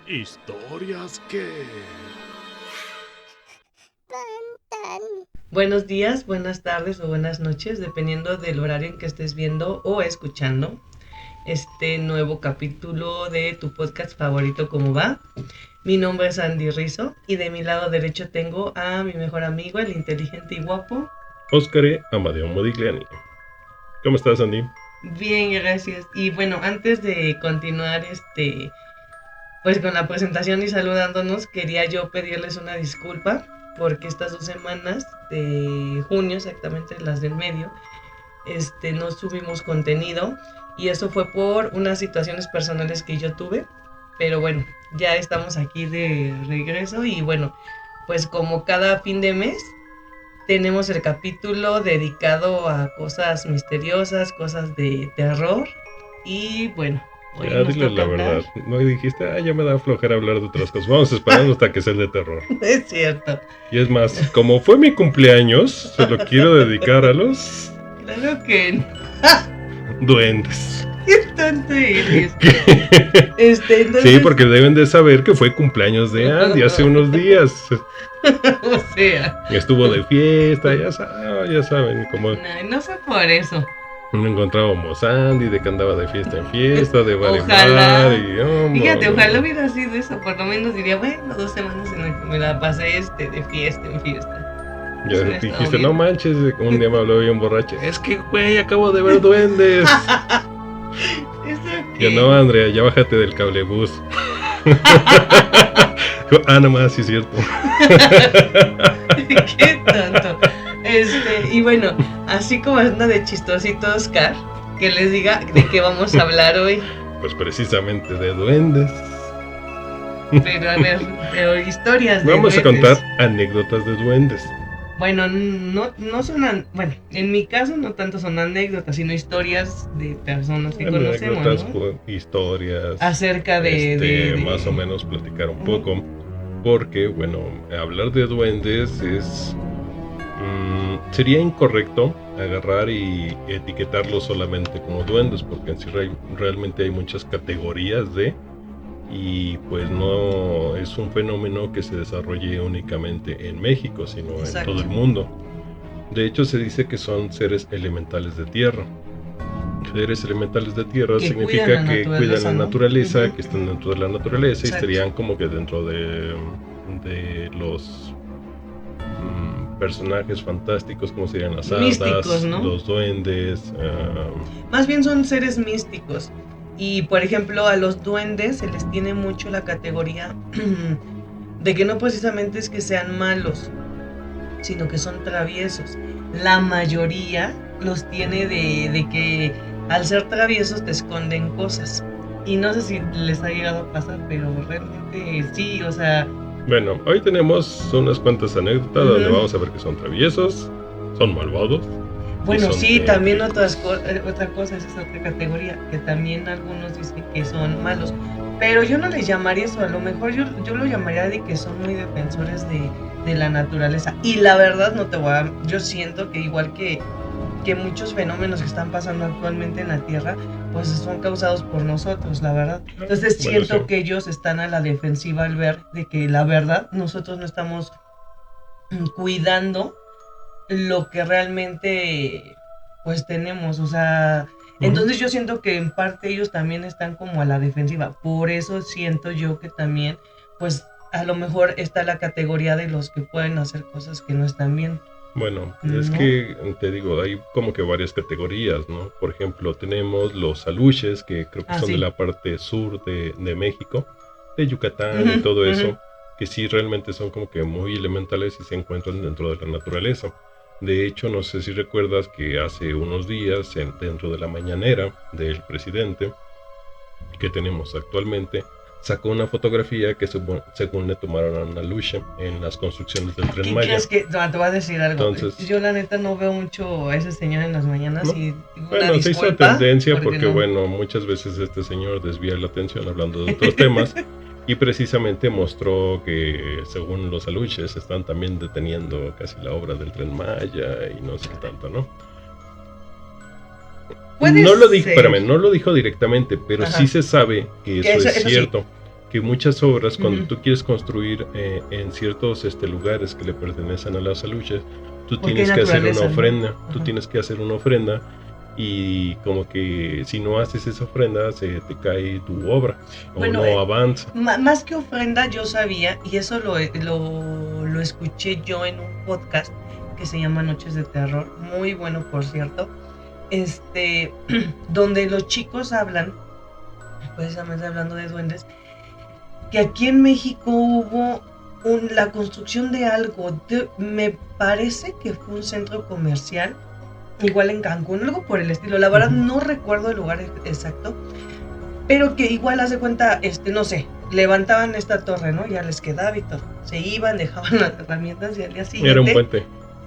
Historias que... Buenos días, buenas tardes o buenas noches, dependiendo del horario en que estés viendo o escuchando este nuevo capítulo de tu podcast favorito, ¿Cómo va? Mi nombre es Andy Rizzo y de mi lado derecho tengo a mi mejor amigo, el inteligente y guapo Óscar Amadeo Modigliani. ¿Cómo estás, Andy? Bien, gracias. Y bueno, antes de continuar pues con la presentación y saludándonos, quería yo pedirles una disculpa porque estas 2 semanas de junio, exactamente las del medio, no subimos contenido y eso fue por unas situaciones personales que yo tuve, pero bueno, ya estamos aquí de regreso y bueno, pues como cada fin de mes tenemos el capítulo dedicado a cosas misteriosas, cosas de terror y bueno, hoy Ya, nos dile toca la hablar. verdad. No dijiste, ya me da flojera hablar de otras cosas. Vamos esperando hasta que sea el de terror. Es cierto. Y es más, como fue mi cumpleaños, se lo quiero dedicar a los... Claro que no. duendes. Qué tonto eres. Entonces... Sí, porque deben de saber que fue cumpleaños de Andy hace unos días. O sea. Estuvo de fiesta, ya saben cómo... No fue por eso. No encontrábamos a Andy, de que andaba de fiesta en fiesta, de bar en Ojalá. bar y... Fíjate, ojalá hubiera sido eso. Por lo menos diría, bueno, 2 semanas en las que me la pasé de fiesta en fiesta. Ya dijiste, no manches, un día me habló bien borracho. Es que, güey, acabo de ver duendes. ¿Eso Yo no, Andrea, ya bájate del cablebús. Nomás, sí es cierto. Qué tonto. Y bueno, así como anda de chistosito Oscar, que les diga de qué vamos a hablar hoy. Pues precisamente de duendes. Pero a ver, historias de Vamos duendes. a contar anécdotas de duendes. Bueno, no son, bueno, en mi caso no tanto son anécdotas, sino historias de personas que conocemos, ¿no? Historias acerca de más o menos platicar un poco, porque bueno, hablar de duendes es sería incorrecto agarrar y etiquetarlos solamente como duendes, porque en sí realmente hay muchas categorías y pues no es un fenómeno que se desarrolle únicamente en México, sino en todo el mundo. De hecho, se dice que son seres elementales de tierra. Seres elementales de tierra que significa que cuidan la naturaleza, ¿no? Que están dentro de la naturaleza. Exacto. Y estarían como que dentro de los personajes fantásticos, como serían las hadas, místicos, ¿no? Los duendes. Más bien son seres místicos. Y por ejemplo, a los duendes se les tiene mucho la categoría de que no precisamente es que sean malos, sino que son traviesos. La mayoría los tiene de que al ser traviesos te esconden cosas. Y no sé si les ha llegado a pasar, pero realmente sí, o sea... Bueno, hoy tenemos unas cuantas anécdotas donde vamos a ver que son traviesos, son malvados. Bueno, sí, también otra cosa es esa otra categoría, que también algunos dicen que son malos, pero yo no les llamaría eso, a lo mejor yo lo llamaría de que son muy defensores de la naturaleza, y la verdad yo siento que igual que muchos fenómenos que están pasando actualmente en la Tierra, pues son causados por nosotros, la verdad. Entonces siento que ellos están a la defensiva al ver de que la verdad nosotros no estamos cuidando lo que realmente pues tenemos, o sea, entonces yo siento que en parte ellos también están como a la defensiva, por eso siento yo que también pues a lo mejor está la categoría de los que pueden hacer cosas que no están bien. Bueno, es que te digo, hay como que varias categorías, ¿no? Por ejemplo, tenemos los aluches, que creo que son de la parte sur de México, de Yucatán y todo eso, que sí realmente son como que muy elementales y se encuentran dentro de la naturaleza. De hecho, no sé si recuerdas que hace unos días, dentro de la mañanera del presidente que tenemos actualmente, sacó una fotografía que según le tomaron a una lucha en las construcciones del Tren Maya. ¿Crees que te voy a decir algo? Entonces, yo la neta no veo mucho a ese señor en las mañanas, ¿no? Y bueno, se hizo tendencia porque bueno, muchas veces este señor desvía la atención hablando de otros temas. Y precisamente mostró que según los aluches están también deteniendo casi la obra del Tren Maya y no sé qué tanto, ¿no? No lo dijo directamente, pero sí se sabe que eso es cierto. que muchas obras, cuando tú quieres construir en ciertos lugares que le pertenecen a las aluches, tú tienes que hacer una ofrenda, ¿no? Tú tienes que hacer una ofrenda, y como que si no haces esa ofrenda se te cae tu obra, bueno, o no avanza. Más que ofrenda, yo sabía, y eso lo escuché yo en un podcast que se llama Noches de Terror, muy bueno por cierto, donde los chicos hablan, precisamente hablando de duendes, que aquí en México hubo la construcción de algo, me parece que fue un centro comercial, igual en Cancún, algo por el estilo, la verdad no recuerdo el lugar exacto, pero que igual hace cuenta, no sé, levantaban esta torre, ¿no? Ya les quedaba y todo, se iban, dejaban las herramientas y al día siguiente... Era un puente.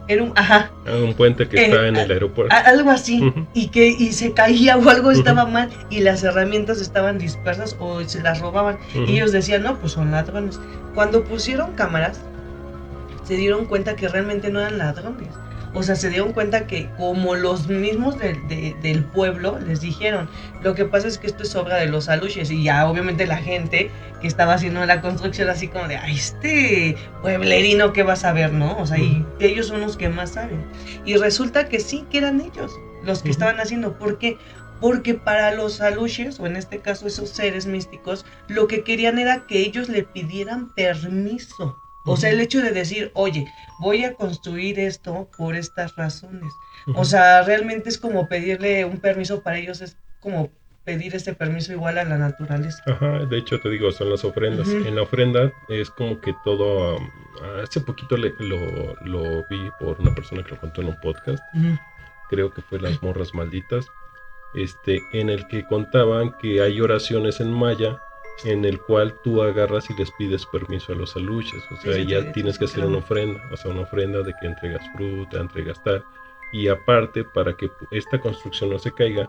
Era un puente que está en el aeropuerto. Algo así, y se caía o algo estaba mal y las herramientas estaban dispersas o se las robaban. Y ellos decían, no, pues son ladrones. Cuando pusieron cámaras, se dieron cuenta que realmente no eran ladrones. O sea, se dieron cuenta que como los mismos del pueblo les dijeron, lo que pasa es que esto es obra de los aluches, y ya obviamente la gente que estaba haciendo la construcción así como de, ay, pueblerino, ¿qué vas a ver, no? O sea, y ellos son los que más saben. Y resulta que sí, que eran ellos los que estaban haciendo. ¿Por qué? Porque para los aluches, o en este caso esos seres místicos, lo que querían era que ellos le pidieran permiso. O sea, el hecho de decir, oye, voy a construir esto por estas razones. O sea, realmente es como pedirle un permiso para ellos, es como pedir ese permiso igual a la naturaleza. Ajá, de hecho te digo, son las ofrendas. En la ofrenda es como que todo... hace poquito lo vi por una persona que lo contó en un podcast. Creo que fue Las Morras Malditas. En el que contaban que hay oraciones en maya en el cual tú agarras y les pides permiso a los aluches, o sea, ya tienes que hacer una ofrenda, o sea, una ofrenda de que entregas fruta, entregas tal, y aparte, para que esta construcción no se caiga,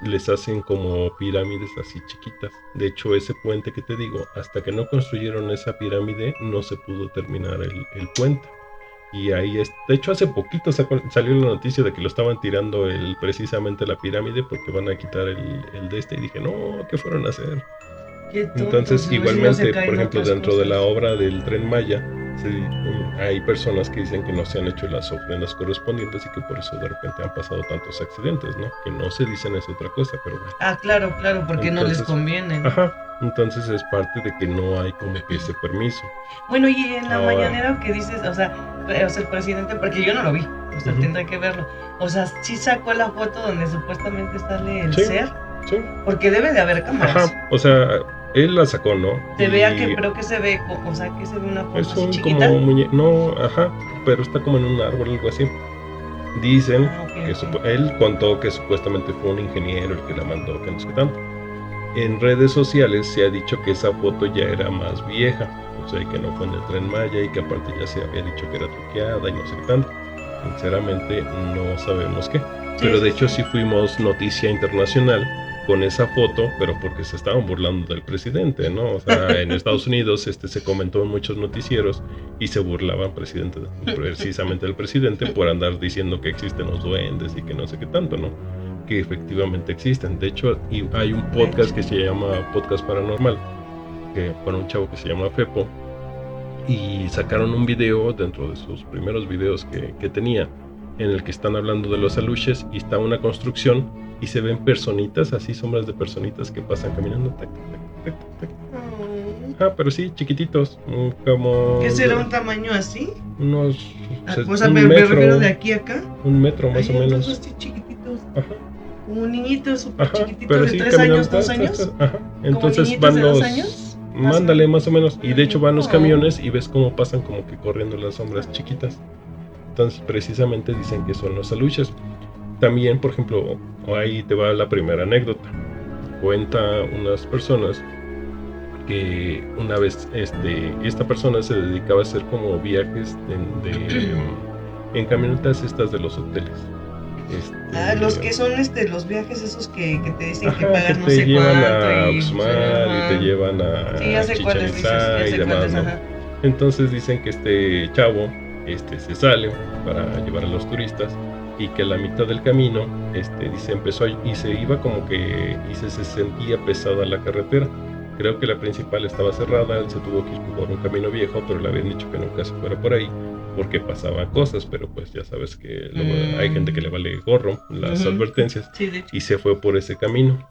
les hacen como pirámides así chiquitas. De hecho, ese puente que te digo, hasta que no construyeron esa pirámide, no se pudo terminar el puente. Y ahí de hecho hace poquito salió la noticia de que lo estaban tirando precisamente la pirámide porque van a quitar el y dije, no, ¿qué fueron a hacer? Entonces, igualmente, por ejemplo, dentro de la obra del Tren Maya, hay personas que dicen que no se han hecho las ofrendas correspondientes y que por eso de repente han pasado tantos accidentes, ¿no? Que no se dicen es otra cosa, pero bueno. Claro, porque entonces, no les conviene. Entonces es parte de que no hay como que ese permiso. Bueno, y en la mañanera que dices, o sea, el presidente, porque yo no lo vi, o sea, tendré que verlo. O sea, sí sacó la foto donde supuestamente sale el ser. Sí. Porque debe de haber cámaras. O sea, él la sacó, ¿no? Se vea que, pero que se ve, o sea, que se ve una foto así chiquita. Como pero está como en un árbol, algo así. Dicen que él contó que supuestamente fue un ingeniero el que la mandó, que no sé qué tanto. En redes sociales se ha dicho que esa foto ya era más vieja, o sea, que no fue en el Tren Maya y que aparte ya se había dicho que era truqueada y no sé qué tanto. Sinceramente no sabemos qué. Pero de hecho sí fuimos noticia internacional con esa foto, pero porque se estaban burlando del presidente, ¿no? O sea, en Estados Unidos se comentó en muchos noticieros y se burlaban precisamente del presidente por andar diciendo que existen los duendes y que no sé qué tanto, ¿no? Que efectivamente existen. De hecho, hay un podcast que se llama Podcast Paranormal, que con un chavo que se llama Fepo, y sacaron un video dentro de sus primeros videos que tenía, en el que están hablando de los aluches y está una construcción y se ven personitas, así sombras de personitas que pasan caminando. Tac, tac, tac, tac. Pero sí, chiquititos, como... ¿Qué será un tamaño así? Unos... O sea, me refiero de aquí a acá. 1 metro más o menos. Entonces, chiquititos. Como un niñito súper chiquitito de sí, 3 años, 2 años. Entonces van los... 2 años? Mándale más o menos. Y de hecho van los camiones y ves cómo pasan como que corriendo las sombras chiquitas. Entonces precisamente dicen que son los aluches. También, por ejemplo, ahí te va la primera anécdota. Cuenta unas personas que una vez esta persona se dedicaba a hacer como viajes en camionetas estas de los hoteles. Los que son los viajes esos que te dicen que pagas que no sé te llevan cuánto a Uxmal y te llevan a Chichén Itzá y demás, ¿no? Entonces dicen que este chavo se sale para llevar a los turistas y que a la mitad del camino dice empezó y se iba como que se sentía pesada la carretera Creo que la principal estaba cerrada, él se tuvo que ir por un camino viejo, pero le habían dicho que nunca se fuera por ahí, porque pasaban cosas, pero pues ya sabes que luego hay gente que le vale gorro las advertencias, Sí, de hecho. y se fue por ese camino.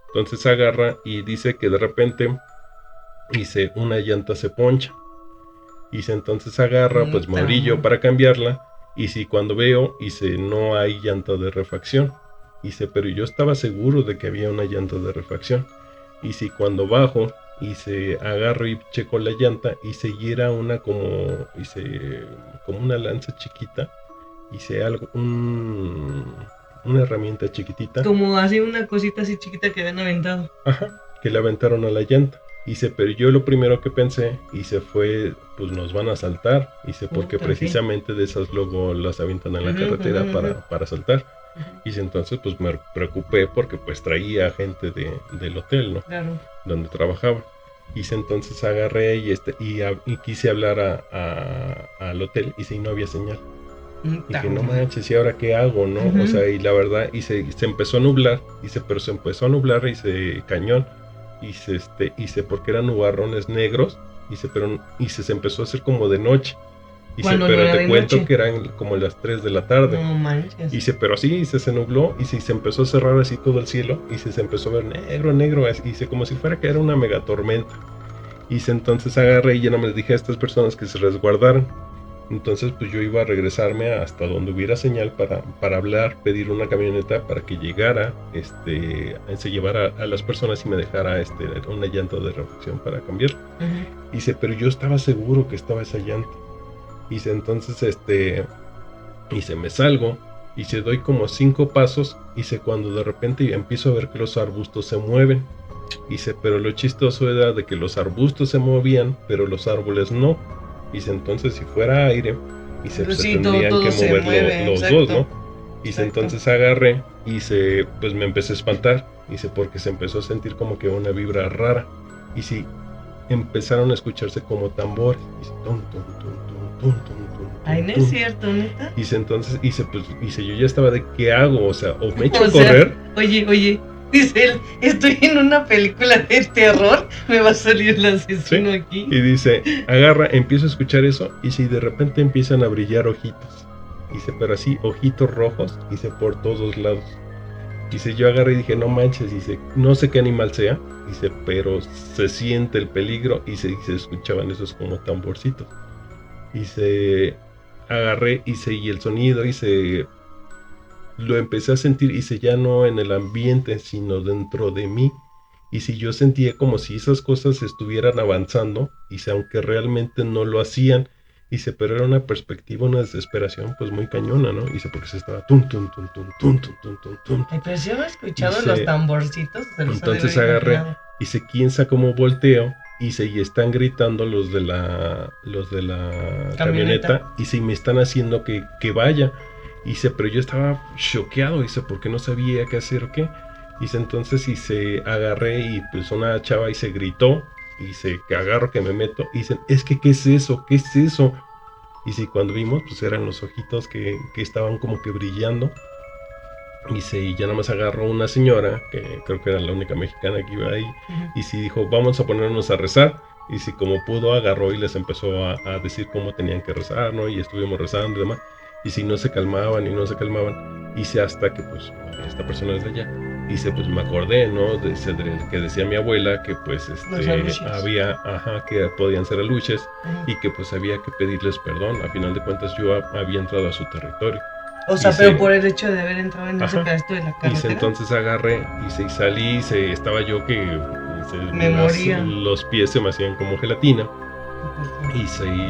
Entonces agarra y dice que de repente una llanta se poncha. Entonces agarra, pues me orillo para cambiarla. Y si cuando veo, no hay llanta de refacción. Pero yo estaba seguro de que había una llanta de refacción. Y si cuando bajo, agarro y checo la llanta, y era una como una lanza chiquita. Algo, una herramienta chiquitita. Como así una cosita así chiquita que habían aventado. Ajá, que le aventaron a la llanta. Pero yo lo primero que pensé, fue, pues nos van a asaltar. Porque precisamente de esas luego las avientan a la carretera para asaltar. Entonces pues me preocupé porque pues traía gente del hotel, ¿no? Claro. Donde trabajaba. Entonces agarré y quise hablar al hotel y no había señal. Dije, no manches, ¿y ahora qué hago, no? O sea, y la verdad, se empezó a nublar, pero se empezó a nublar cañón. Porque eran nubarrones negros, se empezó a hacer como de noche. Pero te cuento noche que eran como las 3 de la tarde. No manches. Pero así se nubló y se empezó a cerrar así todo el cielo y se empezó a ver negro, como si fuera que era una mega tormenta. Entonces agarré y ya no me les dije a estas personas que se resguardaran. Entonces pues yo iba a regresarme hasta donde hubiera señal para hablar, pedir una camioneta para que llegara, se llevara a las personas y me dejara una llanta de refacción para cambiar. Pero yo estaba seguro que estaba esa llanta. Entonces me salgo doy como 5 pasos cuando de repente empiezo a ver que los arbustos se mueven. Pero lo chistoso era de que los arbustos se movían, pero los árboles no. Entonces si fuera aire, pues tendrían todo que mover los dos, ¿no? Entonces agarré pues me empecé a espantar. Porque se empezó a sentir como que una vibra rara. Empezaron a escucharse como tambores. Ay, no es cierto, ¿neta? Entonces pues yo ya estaba de ¿qué hago? O sea, o me echo a correr. Oye, dice él, estoy en una película de terror, me va a salir el asesino aquí. Y dice, agarra, empiezo a escuchar eso, y de repente empiezan a brillar ojitos. Pero así, ojitos rojos, por todos lados. Yo agarré y dije, no manches, no sé qué animal sea, pero se siente el peligro, y se escuchaban esos como tamborcitos. Agarré, y el sonido, lo empecé a sentir, ya no en el ambiente, sino dentro de mí. Yo sentía como si esas cosas estuvieran avanzando, aunque realmente no lo hacían. Pero era una perspectiva, una desesperación, pues muy cañona, ¿no? Porque se estaba tum. Ay, pero si había escuchado los tamborcitos. Entonces agarré, quién sabe cómo volteo, y están gritando los de la camioneta, y me están haciendo que vaya. Pero yo estaba choqueado, porque no sabía qué hacer o qué. Entonces agarré, y pues una chava gritó, que agarro, que me meto, y dicen, es que ¿qué es eso? ¿Qué es eso? Cuando vimos, pues eran los ojitos que estaban como que brillando. Y ya nada más agarró una señora, que creo que era la única mexicana que iba ahí, dijo, vamos a ponernos a rezar. Como pudo, agarró y les empezó a decir cómo tenían que rezar, ¿no? Y estuvimos rezando y demás. No se calmaban, hasta que pues esta persona es de allá. Pues me acordé, ¿no? De que decía mi abuela que pues había, que podían ser aluches, y que pues había que pedirles perdón. A final de cuentas yo había entrado a su territorio. O sea, pero por el hecho de haber entrado en ese pedacito de la carretera. Entonces agarré y salí, estaba yo que me moría. Los pies se me hacían como gelatina. Y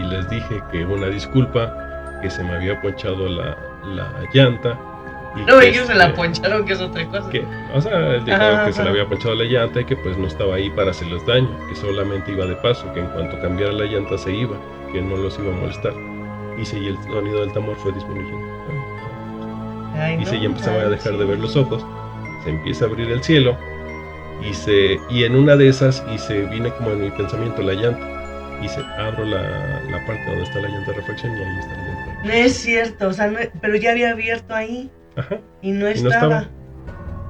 les dije que una disculpa, que se me había ponchado la llanta. No, ellos se la poncharon, que es otra cosa. O sea, él dijo que se le había ponchado la llanta y que pues no estaba ahí para hacerles daño, que solamente iba de paso, que en cuanto cambiara la llanta se iba, que no los iba a molestar. Y el sonido del tambor fue disminuyendo. Ya empezaba a dejar de ver los ojos, se empieza a abrir el cielo, y en una de esas, viene como en mi pensamiento la llanta, abro la parte donde está la llanta de refacción, y ahí está la llanta. No es cierto, o sea, pero ya había abierto ahí. Y no estaba.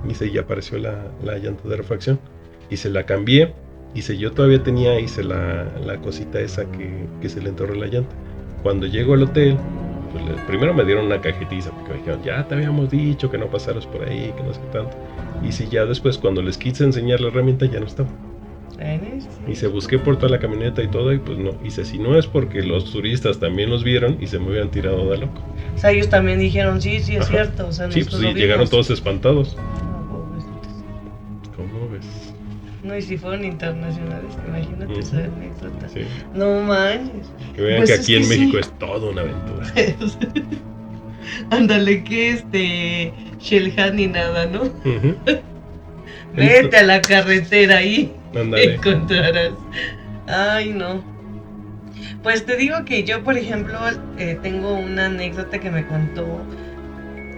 Y ya apareció la llanta de refacción, y se la cambié, Dice, yo todavía tenía, hice la cosita esa que se le entorró la llanta. Cuando llego al hotel, pues primero me dieron una cajetiza, porque me dijeron, ya te habíamos dicho que no pasaras por ahí, que no sé qué tanto. Y si ya después, cuando les quise enseñar la herramienta, ya no estaba. Y se busqué por toda la camioneta y todo, y pues no. Dice, si no es porque los turistas también los vieron y se me hubieran tirado de loco. O sea, ellos también dijeron, sí, es Ajá. cierto. O sea, sí, pues sí, llegaron todos espantados. ¿Cómo ves? No, y si fueron internacionales, imagínate esa anécdota. Sí. No manches. Que vean pues que aquí en México es toda una aventura. Ándale, que Shelhan ni nada, ¿no? Vete a la carretera ahí. Ándale. Encontrarás. Ay, no. Pues te digo que yo, por ejemplo, tengo una anécdota que me contó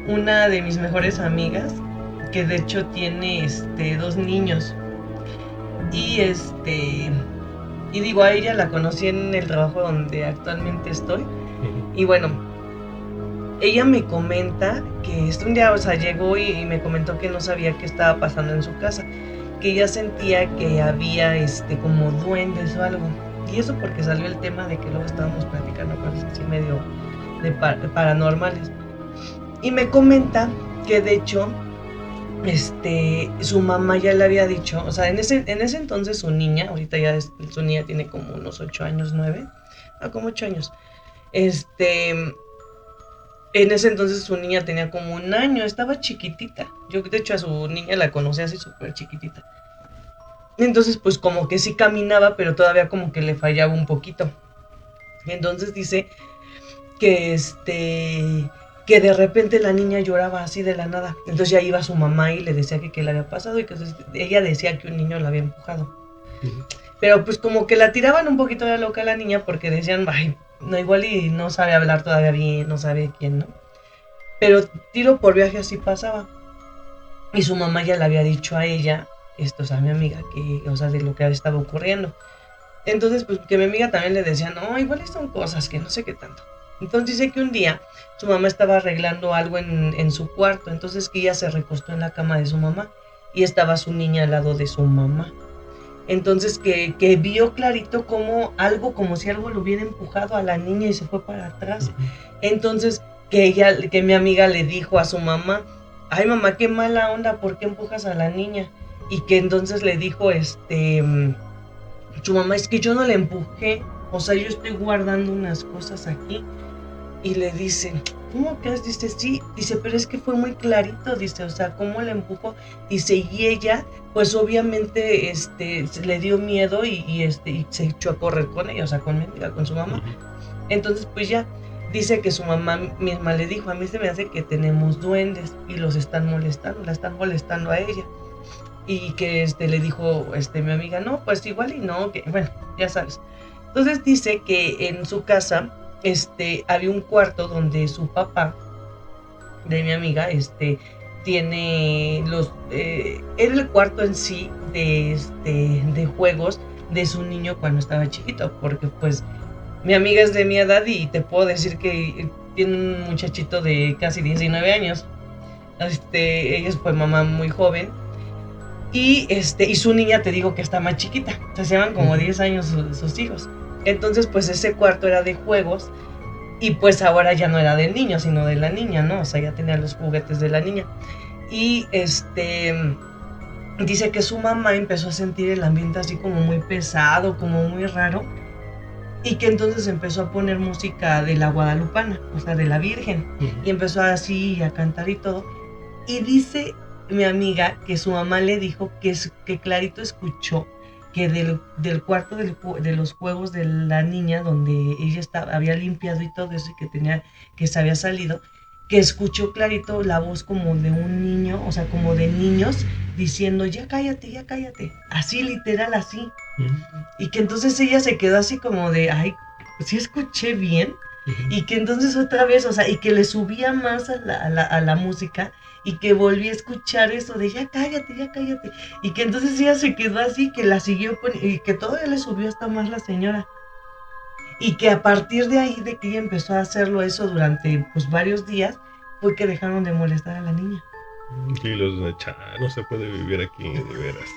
una de mis mejores amigas, que de hecho tiene 2 niños. Y digo, a ella la conocí en el trabajo donde actualmente estoy. Y bueno, ella me comenta que un día, o sea, llegó y me comentó que no sabía qué estaba pasando en su casa, que ella sentía que había como duendes o algo. Y eso porque salió el tema de que luego estábamos platicando cosas así medio de paranormales. Y me comenta que de hecho su mamá ya le había dicho, o sea, en ese entonces su niña, ahorita ya su niña tiene como unos 8 años, 9, como 8 años. En ese entonces su niña tenía como 1 año, estaba chiquitita. Yo de hecho a su niña la conocí así súper chiquitita. Entonces pues como que sí caminaba, pero todavía como que le fallaba un poquito. Entonces dice que que de repente la niña lloraba así de la nada. Entonces ya iba su mamá y le decía que qué le había pasado, y que ella decía que un niño la había empujado. Pero pues como que la tiraban un poquito de loca a la niña, porque decían, ay, no, igual y no sabe hablar todavía bien, no sabe quién, ¿no? Pero tiro por viaje así pasaba. Y su mamá ya le había dicho a ella, o sea, a mi amiga, que, o sea, de lo que estaba ocurriendo. Entonces, pues que mi amiga también le decía, no, igual son cosas que no sé qué tanto. Entonces dice que un día su mamá estaba arreglando algo en su cuarto, entonces que ella se recostó en la cama de su mamá y estaba su niña al lado de su mamá. Entonces que vio clarito como si algo lo hubiera empujado a la niña y se fue para atrás. Entonces que mi amiga le dijo a su mamá, ay mamá, qué mala onda, ¿por qué empujas a la niña? Y que entonces le dijo su mamá, es que yo no la empujé, o sea, yo estoy guardando unas cosas aquí. Y le dice, ¿cómo que? Dice, sí, dice, pero es que fue muy clarito, dice, o sea, ¿cómo la empujó? Dice, y ella, pues obviamente, le dio miedo y se echó a correr con ella, o sea, con mi amiga, con su mamá. Entonces, pues ya, dice que su mamá misma le dijo, a mí se me hace que tenemos duendes y los están molestando, la están molestando a ella. Y que le dijo mi amiga, no, pues igual y no, que bueno, ya sabes. Entonces dice que en su casa había un cuarto donde su papá de mi amiga tiene era el cuarto en sí de juegos de su niño cuando estaba chiquito, porque pues mi amiga es de mi edad y te puedo decir que tiene un muchachito de casi 19 años. Ella fue mamá muy joven. Y su niña, te digo que está más chiquita, o sea, se llevan como 10 años sus hijos. Entonces, pues ese cuarto era de juegos y pues ahora ya no era del niño, sino de la niña, ¿no? O sea, ya tenía los juguetes de la niña. Y dice que su mamá empezó a sentir el ambiente así como muy pesado, como muy raro, y que entonces empezó a poner música de la guadalupana, o sea, de la Virgen, y empezó así a cantar y todo. Y dice mi amiga que su mamá le dijo que clarito escuchó que del cuarto de los juegos de la niña, donde ella había limpiado y todo eso, y que se había salido, que escuchó clarito la voz como de un niño, o sea, como de niños, diciendo, ya cállate, así literal, así. Y que entonces ella se quedó así como de, ay, ¿sí escuché bien? Y que entonces otra vez, o sea, y que le subía más a la música, y que volví a escuchar eso de ya cállate, y que entonces ella se quedó así, que la siguió y que todavía le subió hasta más la señora, y que a partir de ahí, de que ella empezó a hacerlo eso durante pues varios días, fue que dejaron de molestar a la niña. Y los de no se puede vivir aquí, de veras.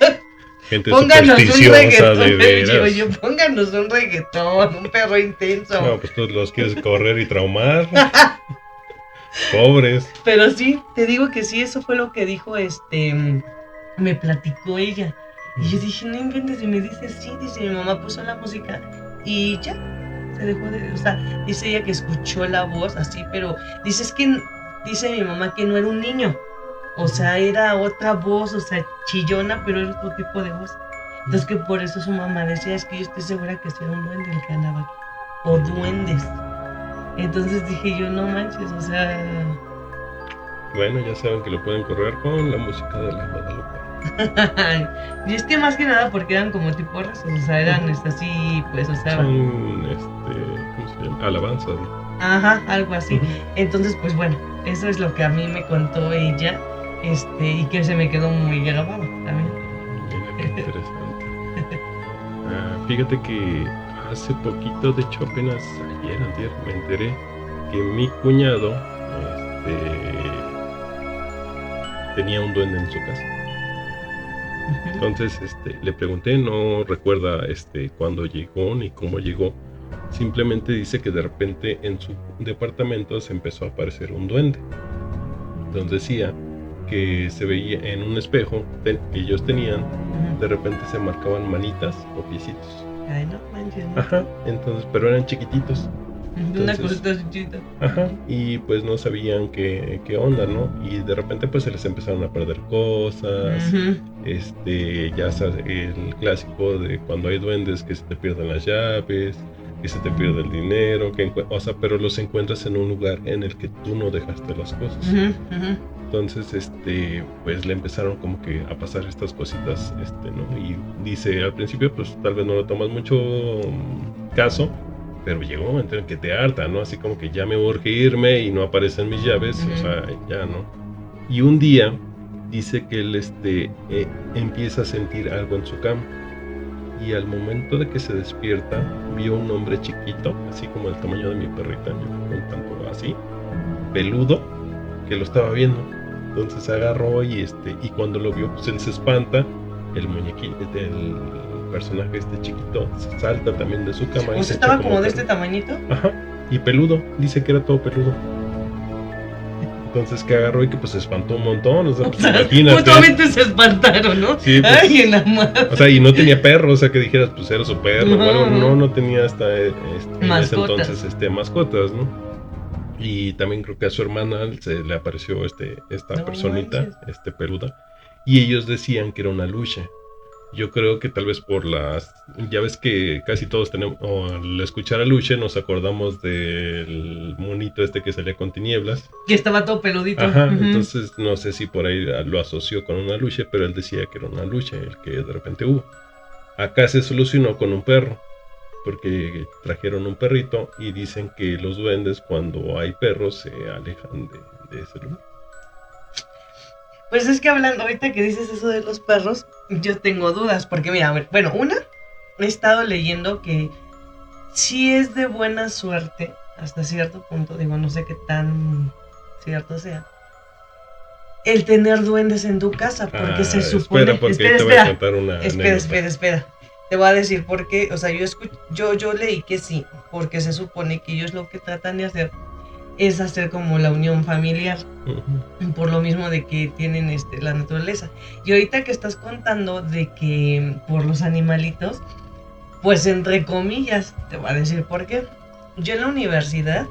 Gente pónganos un supersticiosa, reggaetón, de veras. oye, pónganos un reggaetón, un perro intenso. No, pues tú los quieres correr y traumar. Pobres. Pero sí, te digo que sí, eso fue lo que dijo, me platicó ella. Y yo dije, no inventes, y me dice, sí, dice, mi mamá puso la música y ya, se dejó de, o sea, dice ella que escuchó la voz así, pero dice, es que, dice mi mamá que no era un niño, o sea, era otra voz, o sea, chillona, pero era otro tipo de voz. Entonces que por eso su mamá decía, es que yo estoy segura que era un duende el que andaba aquí, o duendes. Entonces dije yo, no manches, o sea... Bueno, ya saben que lo pueden correr con la música de la Guadalupe. Y es que más que nada porque eran como tipo razas, o sea, eran así, pues, o sea... Son, ¿cómo se llama? Alabanzas, ¿no? Ajá, algo así. Entonces, pues bueno, eso es lo que a mí me contó ella, y que se me quedó muy grabado también. Mira qué interesante. Fíjate que hace poquito, de hecho apenas ayer me enteré que mi cuñado tenía un duende en su casa. Entonces le pregunté, no recuerda cuándo llegó ni cómo llegó. Simplemente dice que de repente en su departamento se empezó a aparecer un duende. Entonces decía que se veía en un espejo que ellos tenían, de repente se marcaban manitas o piecitos. Ay, no manches, ¿no? Ajá, entonces, pero eran chiquititos. Una cosita así chiquita. Ajá, y pues no sabían qué onda, ¿no? Y de repente pues se les empezaron a perder cosas. Ya sabes, el clásico de cuando hay duendes, que se te pierden las llaves, que se te pierde el dinero, o sea, pero los encuentras en un lugar en el que tú no dejaste las cosas. Entonces, pues le empezaron como que a pasar estas cositas, ¿no? Y dice, al principio, pues tal vez no lo tomas mucho caso, pero llegó un momento en que te harta, ¿no? Así como que ya me urge irme y no aparecen mis llaves, o sea, ya, ¿no? Y un día dice que él, empieza a sentir algo en su cama. Y al momento de que se despierta, vio un hombre chiquito, así como el tamaño de mi perrita, un tanto así, peludo, que lo estaba viendo. Entonces agarró y cuando lo vio, pues él se espanta. El muñequito, el personaje chiquito, se salta también de su cama. ¿O sea, estaba como de este tamañito? Ajá, y peludo, dice que era todo peludo. Entonces que agarró y que pues se espantó un montón, o sea, pues imagínate. Mutuamente se espantaron, ¿no? Sí, pues, ay, en la madre. O sea, y no tenía perro, o sea, que dijeras, pues era su perro, no tenía hasta en ese entonces mascotas, ¿no? Y también creo que a su hermana se le apareció esta personita, peluda, y ellos decían que era una luche. Yo creo que tal vez por ya ves que casi todos tenemos, al escuchar a Luche nos acordamos del monito que salía con tinieblas. Que estaba todo peludito. Ajá, entonces no sé si por ahí lo asoció con una Luche, pero él decía que era una Luche, el que de repente hubo. Acá se solucionó con un perro, porque trajeron un perrito y dicen que los duendes cuando hay perros se alejan de ese lugar. Pues es que hablando ahorita que dices eso de los perros, yo tengo dudas, porque mira, a ver, bueno, he estado leyendo que sí es de buena suerte, hasta cierto punto, digo, no sé qué tan cierto sea, el tener duendes en tu casa, porque se supone... Espera. Te voy a decir por qué, o sea, yo leí que sí, porque se supone que ellos lo que tratan de hacer es hacer como la unión familiar, por lo mismo de que tienen la naturaleza. Y ahorita que estás contando de que por los animalitos, pues entre comillas, te voy a decir por qué. Yo en la universidad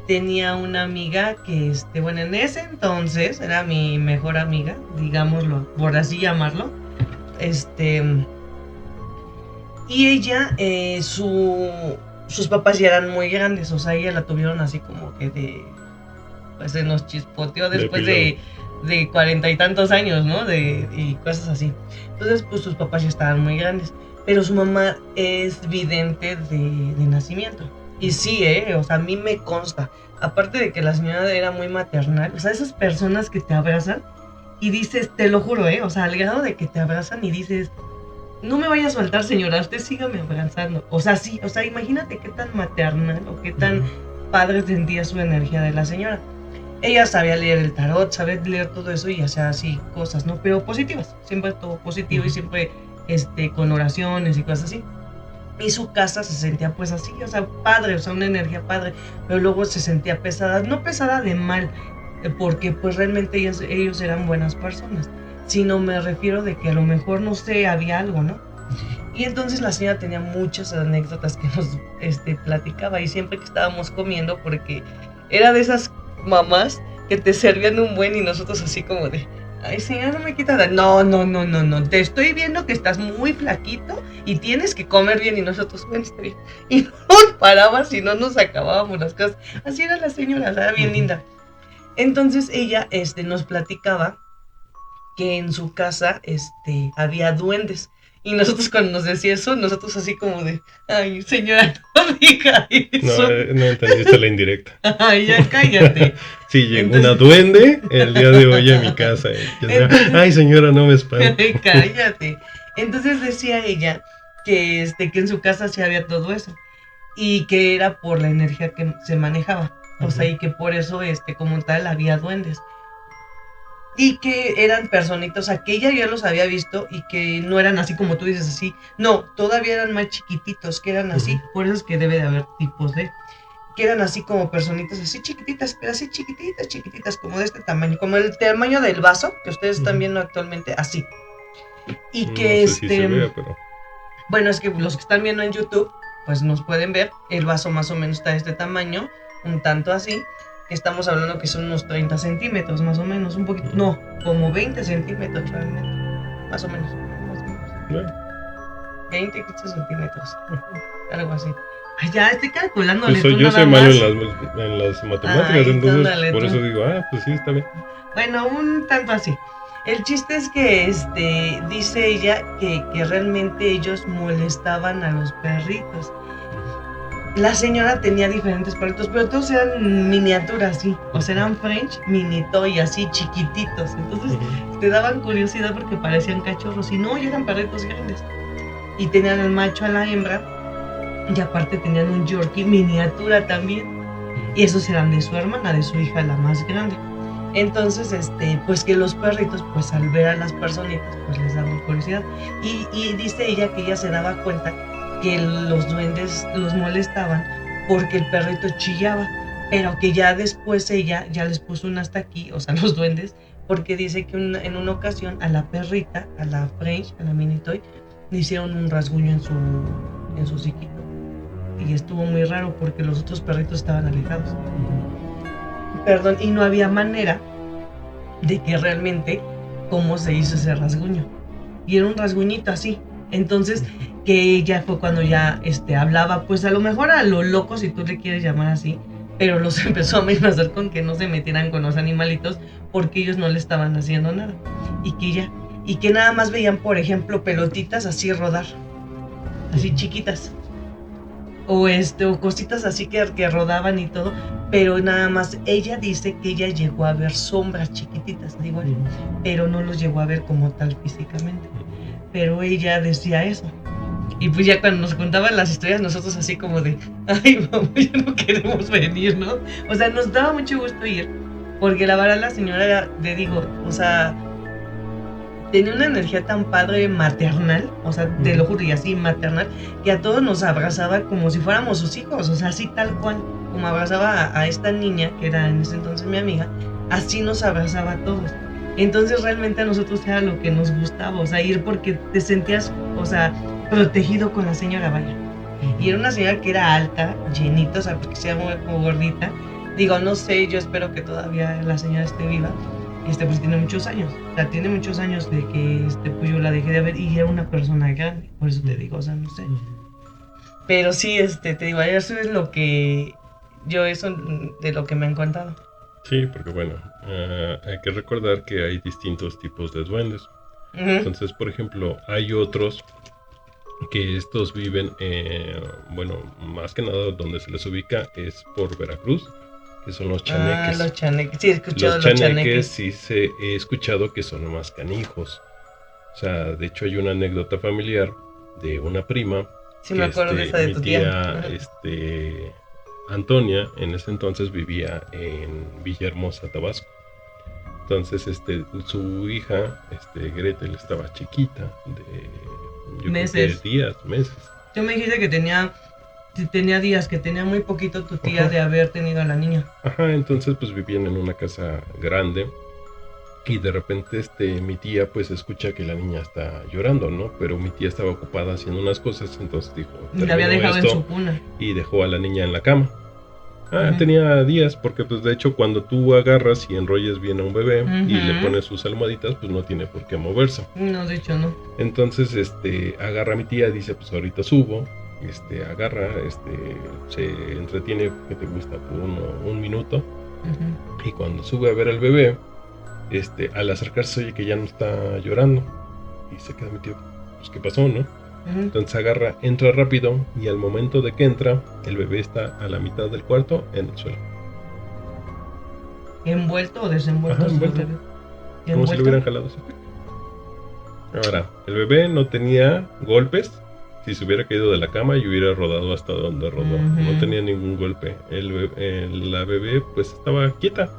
tenía una amiga que, bueno, en ese entonces era mi mejor amiga, digámoslo, por así llamarlo, y ella, sus papás ya eran muy grandes, o sea, ella la tuvieron así como que pues se nos chispoteó después de 40 y tantos años, ¿no? Y cosas así. Entonces, pues sus papás ya estaban muy grandes, pero su mamá es vidente de nacimiento. Y sí, o sea, a mí me consta, aparte de que la señora era muy maternal, o sea, esas personas que te abrazan y dices, te lo juro, o sea, al grado de que te abrazan y dices... No me vaya a soltar, señora, usted sígame abrazando. O sea, sí, o sea, imagínate qué tan maternal o qué tan padre sentía su energía de la señora. Ella sabía leer el tarot, sabía leer todo eso y hacía así cosas, ¿no? Pero positivas, siempre todo positivo y siempre con oraciones y cosas así. Y su casa se sentía pues así, o sea, padre, o sea, una energía padre, pero luego se sentía pesada, no pesada de mal, porque pues realmente ellos eran buenas personas, sino me refiero de que a lo mejor, no sé, había algo, ¿no? Y entonces la señora tenía muchas anécdotas que nos platicaba, y siempre que estábamos comiendo, porque era de esas mamás que te servían un buen y nosotros así como de, ay señora, no me quitas la... No, no, no, no, no, te estoy viendo que estás muy flaquito y tienes que comer bien, y nosotros, bueno, está bien. Y no nos paraba si no nos acabábamos las cosas. Así era la señora, era bien linda. Entonces ella nos platicaba que en su casa había duendes. Y nosotros cuando nos decía eso, nosotros así como de, ay, señora, no diga No, eso. no entendiste la indirecta. Ay, ya cállate. Sí, llegó Entonces, una duende el día de hoy a mi casa. entonces, Ay, señora, no me espante. cállate. Entonces decía ella que en su casa sí había todo eso. Y que era por la energía que se manejaba. O sea, y que por eso, como tal, había duendes. Y que eran personitos, que ella ya los había visto y que no eran así como tú dices, así. No, todavía eran más chiquititos, que eran así. Por eso es que debe de haber tipos de... Que eran así como personitas así chiquititas, pero así chiquititas, chiquititas, como de este tamaño. Como el tamaño del vaso que ustedes están viendo actualmente, así. Y que No sé si se vea, pero... Bueno, es que los que están viendo en YouTube, pues nos pueden ver. El vaso más o menos está de este tamaño, un tanto así. Estamos hablando que son unos 30 centímetros, más o menos, un poquito, no, como 20 centímetros realmente, más o menos. 20, 15 centímetros, algo así. Ay, ya estoy calculándole. Pues yo soy malo en las matemáticas, ay, entonces por eso digo, pues sí, está bien. Bueno, un tanto así. El chiste es que dice ella que realmente ellos molestaban a los perritos. La señora tenía diferentes perritos, pero todos eran miniaturas, sí. O sea, eran French, mini toy, así chiquititos. Entonces te daban curiosidad porque parecían cachorros. Y no, ya eran perritos grandes. Y tenían el macho a la hembra. Y aparte tenían un Yorkie miniatura también. Y esos eran de su hermana, de su hija, la más grande. Entonces, pues que los perritos, pues al ver a las personitas, pues les daban curiosidad. Y dice ella que ella se daba cuenta que los duendes los molestaban porque el perrito chillaba, pero que ya después ella ya les puso un hasta aquí, o sea, los duendes, porque dice que en una ocasión a la perrita, a la French, a la mini toy, le hicieron un rasguño en su psiquito. Y estuvo muy raro porque los otros perritos estaban alejados. Perdón, y no había manera de que realmente cómo se hizo ese rasguño. Y era un rasguñito así. Entonces, que ya fue cuando ya hablaba, pues a lo mejor a lo loco, si tú le quieres llamar así, pero los empezó a amenazar con que no se metieran con los animalitos porque ellos no le estaban haciendo nada. Y que nada más veían, por ejemplo, pelotitas así rodar, así chiquitas. O cositas así que rodaban y todo, pero nada más ella dice que ella llegó a ver sombras chiquititas, igual, pero no los llegó a ver como tal físicamente. Pero ella decía eso. Y pues ya cuando nos contaban las historias, nosotros así como de, ay, mamá, ya no queremos venir, ¿no? O sea, nos daba mucho gusto ir, porque la verdad la señora era, le digo, o sea, tenía una energía tan padre maternal, o sea, te lo juro, y así maternal, que a todos nos abrazaba como si fuéramos sus hijos, o sea, así tal cual, como abrazaba a esta niña, que era en ese entonces mi amiga, así nos abrazaba a todos. Entonces realmente a nosotros era lo que nos gustaba, o sea, ir porque te sentías, o sea, protegido con la señora, vaya. Y era una señora que era alta, llenita, o sea, porque se llama como gordita. Digo, no sé, yo espero que todavía la señora esté viva. Pues tiene muchos años, o sea, tiene muchos años de que pues yo la dejé de ver y era una persona grande, por eso te digo, o sea, no sé. Pero sí, te digo, eso es lo que eso de lo que me han contado. Sí, porque bueno, hay que recordar que hay distintos tipos de duendes. Entonces, por ejemplo, hay otros que estos viven, bueno, más que nada donde se les ubica es por Veracruz, que son los chaneques. Los chaneques, sí, he escuchado los chaneques. Sí, he escuchado que son más canijos. O sea, de hecho hay una anécdota familiar de una prima. Sí, me acuerdo de esa de tu tía. Antonia, en ese entonces vivía en Villahermosa, Tabasco. Entonces, su hija, Gretel, estaba chiquita, yo meses. Creo que meses. Tú me dijiste que tenía días, que tenía muy poquito tu tía de haber tenido a la niña. Ajá, entonces pues vivían en una casa grande y de repente mi tía pues escucha que la niña está llorando, ¿no? Pero mi tía estaba ocupada haciendo unas cosas, entonces dijo, la había dejado en su cuna y dejó a la niña en la cama. Tenía días, porque pues de hecho cuando tú agarras y enrollas bien a un bebé y le pones sus almohaditas, pues no tiene por qué moverse. No, de hecho no. Entonces, agarra a mi tía, dice, pues ahorita subo, agarra, se entretiene, que te gusta, por un minuto, y cuando sube a ver al bebé, al acercarse oye que ya no está llorando, y se queda mi tío, pues ¿qué pasó, no? Entonces agarra, entra rápido y al momento de que entra, el bebé está a la mitad del cuarto en el suelo. ¿Envuelto o desenvuelto? Ajá, envuelto. Como si lo hubieran jalado así. Ahora, el bebé no tenía golpes. Si se hubiera caído de la cama y hubiera rodado hasta donde rodó. No tenía ningún golpe. La bebé pues estaba quieta.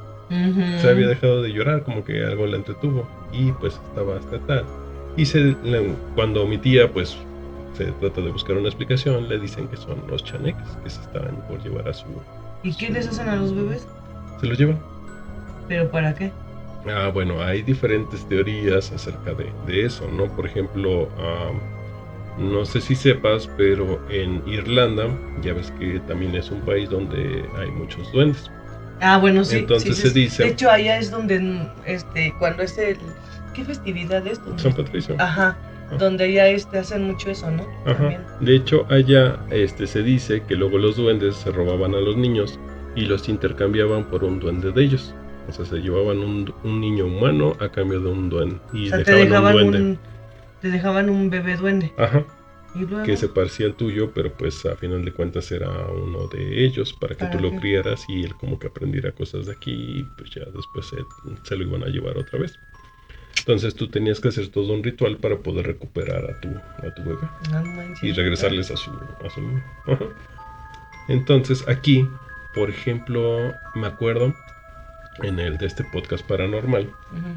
Se había dejado de llorar, como que algo la entretuvo. Y pues estaba hasta tal. Y cuando mi tía pues se trata de buscar una explicación, le dicen que son los chaneques que se estaban por llevar a su... ¿Y qué les hacen a los bebés? Se los llevan. ¿Pero para qué? Bueno, hay diferentes teorías acerca de eso, ¿no? Por ejemplo, no sé si sepas, pero en Irlanda, ya ves que también es un país donde hay muchos duendes. Bueno, sí. Entonces sí, se dice... De hecho, allá es donde, cuando es ¿qué festividad es? San Patricio. Ajá. Donde allá hacen mucho eso, ¿no? Ajá. También. De hecho, allá se dice que luego los duendes se robaban a los niños y los intercambiaban por un duende de ellos. O sea, se llevaban un niño humano a cambio de un duende. Y o sea, dejaban un duende. Te dejaban un bebé duende. Ajá. ¿Y luego? Que se parecía al tuyo, pero pues a final de cuentas era uno de ellos para que tú lo criaras y él como que aprendiera cosas de aquí y pues ya después se lo iban a llevar otra vez. Entonces tú tenías que hacer todo un ritual para poder recuperar a tu bebé y regresarles a su Ajá. Entonces aquí, por ejemplo, me acuerdo en el de este podcast paranormal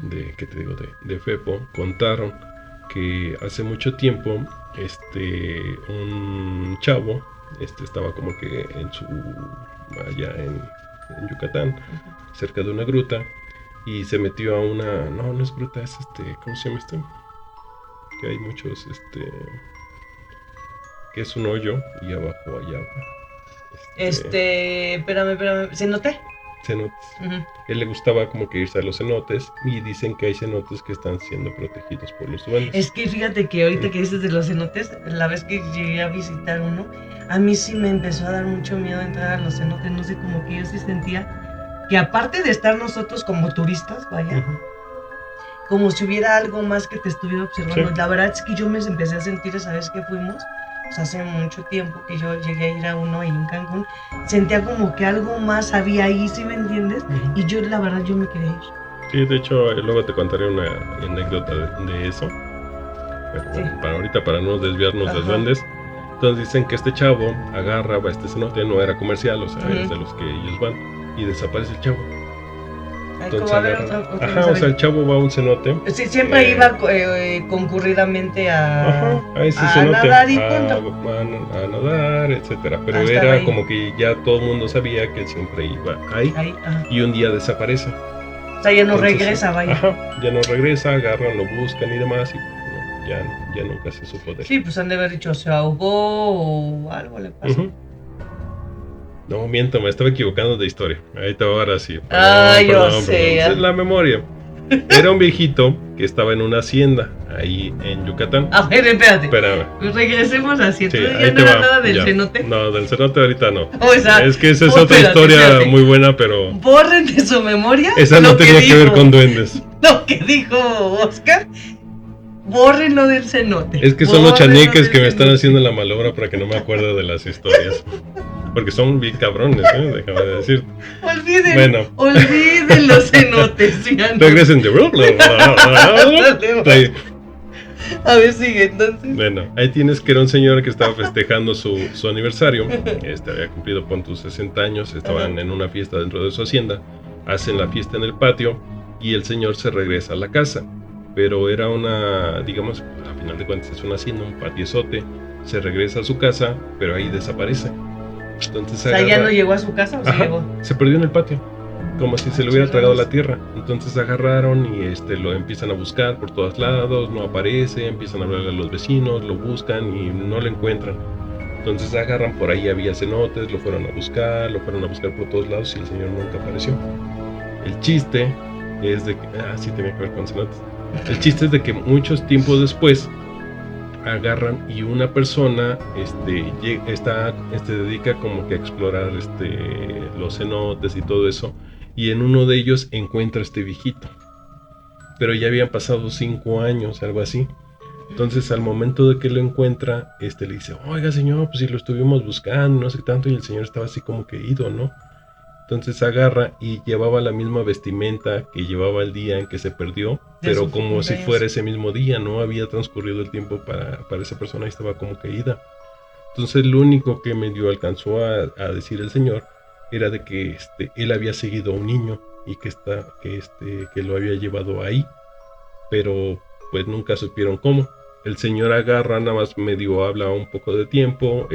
de que te digo de Fepo, contaron que hace mucho tiempo un chavo estaba como que allá en Yucatán, cerca de una gruta, y se metió a una... No es gruta, es ¿cómo se llama esto? Que hay muchos, que es un hoyo y abajo hay agua. Espérame, ¿cenote? Cenotes. Él le gustaba como que irse a los cenotes y dicen que hay cenotes que están siendo protegidos por los duendes. Es que fíjate que ahorita que dices de los cenotes, la vez que llegué a visitar uno, a mí sí me empezó a dar mucho miedo entrar a los cenotes, no sé, como que yo sí sentía que aparte de estar nosotros como turistas, vaya, como si hubiera algo más que te estuviera observando. Sí. La verdad es que yo me empecé a sentir esa vez que fuimos, pues hace mucho tiempo que yo llegué a ir a uno ahí en Cancún, sentía como que algo más había ahí, ¿sí me entiendes? Y yo la verdad yo me quería ir. Sí, de hecho luego te contaré una anécdota de eso, pero bueno, para ahorita, para no desviarnos de duendes. Entonces dicen que este chavo agarraba cenote, no era comercial, o sea, es de los que ellos van. Y desaparece el chavo. Entonces o sea, el chavo va a un cenote. Sí, siempre iba concurridamente a ese cenote, nadar y a nadar, etcétera. Pero era ahí. Como que ya todo el mundo sabía que él siempre iba ahí y un día desaparece. O sea, ya no regresa, vaya. Ya no regresa, agarran, lo buscan y demás y no, ya nunca se supo de él. Sí, pues han de haber dicho se ahogó o algo le pasó. No, miento, me estaba equivocando de historia. Ahí te va ahora sí. Yo sé. Es la memoria. Era un viejito que estaba en una hacienda ahí en Yucatán. A ver, espérate. Espérame. Regresemos así. Sí, ¿Ya no era nada del cenote? No, del cenote ahorita no. O sea, es que esa es otra historia muy buena, pero... Borren de su memoria. Esa no tenía que ver con duendes. Lo que dijo Oscar. Bórrenlo del cenote. Es que son los chaneques que me están haciendo la malobra para que no me acuerde de las historias. Porque son bien cabrones, déjame decir. Olviden los cenotes. Regresen de... A ver, sigue entonces. Bueno, ahí tienes que era un señor que estaba festejando su aniversario. Había cumplido con tus 60 años. Estaban en una fiesta dentro de su hacienda. Hacen la fiesta en el patio. y el señor se regresa a la casa. Pero era una, digamos, a final de cuentas es una hacienda, un patiozote. Se regresa a su casa, pero ahí desaparece. Entonces O sea, ¿ya no llegó a su casa o se Ajá, llegó? se perdió en el patio, como si se le hubiera tragado la tierra. Entonces agarraron y lo empiezan a buscar por todos lados, no aparece, empiezan a hablarle a los vecinos, lo buscan y no lo encuentran. Entonces agarran, por ahí había cenotes, lo fueron a buscar por todos lados y el señor nunca apareció. El chiste es de que, sí tenía que ver con cenotes. El chiste es de que muchos tiempos después agarran y una persona se dedica como que a explorar los cenotes y todo eso, y en uno de ellos encuentra a este viejito, pero ya habían pasado 5 años, algo así. Entonces al momento de que lo encuentra, le dice, oiga señor, pues si lo estuvimos buscando, no sé tanto, y el señor estaba así como que ido, ¿no? Entonces agarra y llevaba la misma vestimenta que llevaba el día en que se perdió, pero como si fuera ese mismo día, no había transcurrido el tiempo para esa persona y estaba como caída. Entonces lo único que medio alcanzó a decir el señor era de que él había seguido a un niño y que lo había llevado ahí, pero pues nunca supieron cómo. El señor agarra, nada más medio habla un poco de tiempo,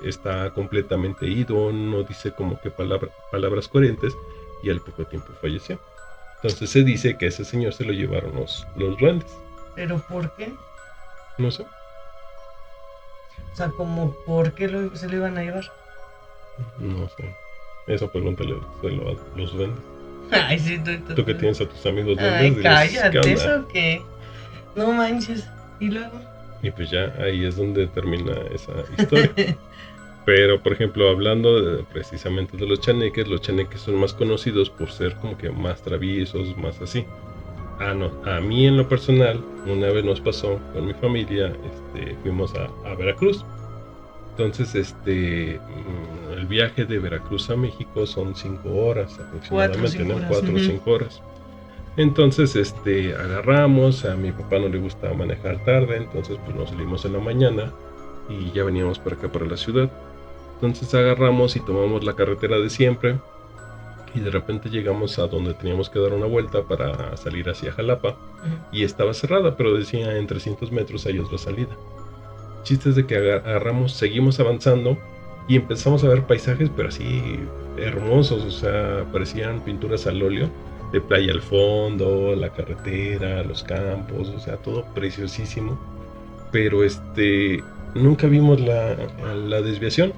está completamente ido, no dice como que palabras coherentes, y al poco tiempo falleció. Entonces se dice que ese señor se lo llevaron los duendes. ¿Pero por qué? No sé. O sea, como ¿por qué se lo iban a llevar? No sé. Eso pregúntale a los duendes. Ay, sí, tú que tienes a tus amigos duendes. Ay, cállate, ¿eso qué? No manches. ¿Y luego? Y pues ya ahí es donde termina esa historia. Pero, por ejemplo, hablando precisamente de los chaneques son más conocidos por ser como que más traviesos, más así. No, a mí en lo personal, una vez nos pasó con mi familia, fuimos a Veracruz. Entonces, el viaje de Veracruz a México son 5 horas aproximadamente, 4 o 5 horas. Entonces, agarramos, a mi papá no le gusta manejar tarde, entonces pues nos salimos en la mañana y ya veníamos para acá, para la ciudad. Entonces agarramos y tomamos la carretera de siempre y de repente llegamos a donde teníamos que dar una vuelta para salir hacia Jalapa y estaba cerrada, pero decía en 300 metros hay otra salida. Chistes de que agarramos, seguimos avanzando y empezamos a ver paisajes, pero así hermosos, o sea, parecían pinturas al óleo, de playa al fondo, la carretera, los campos, o sea, todo preciosísimo. Pero nunca vimos la desviación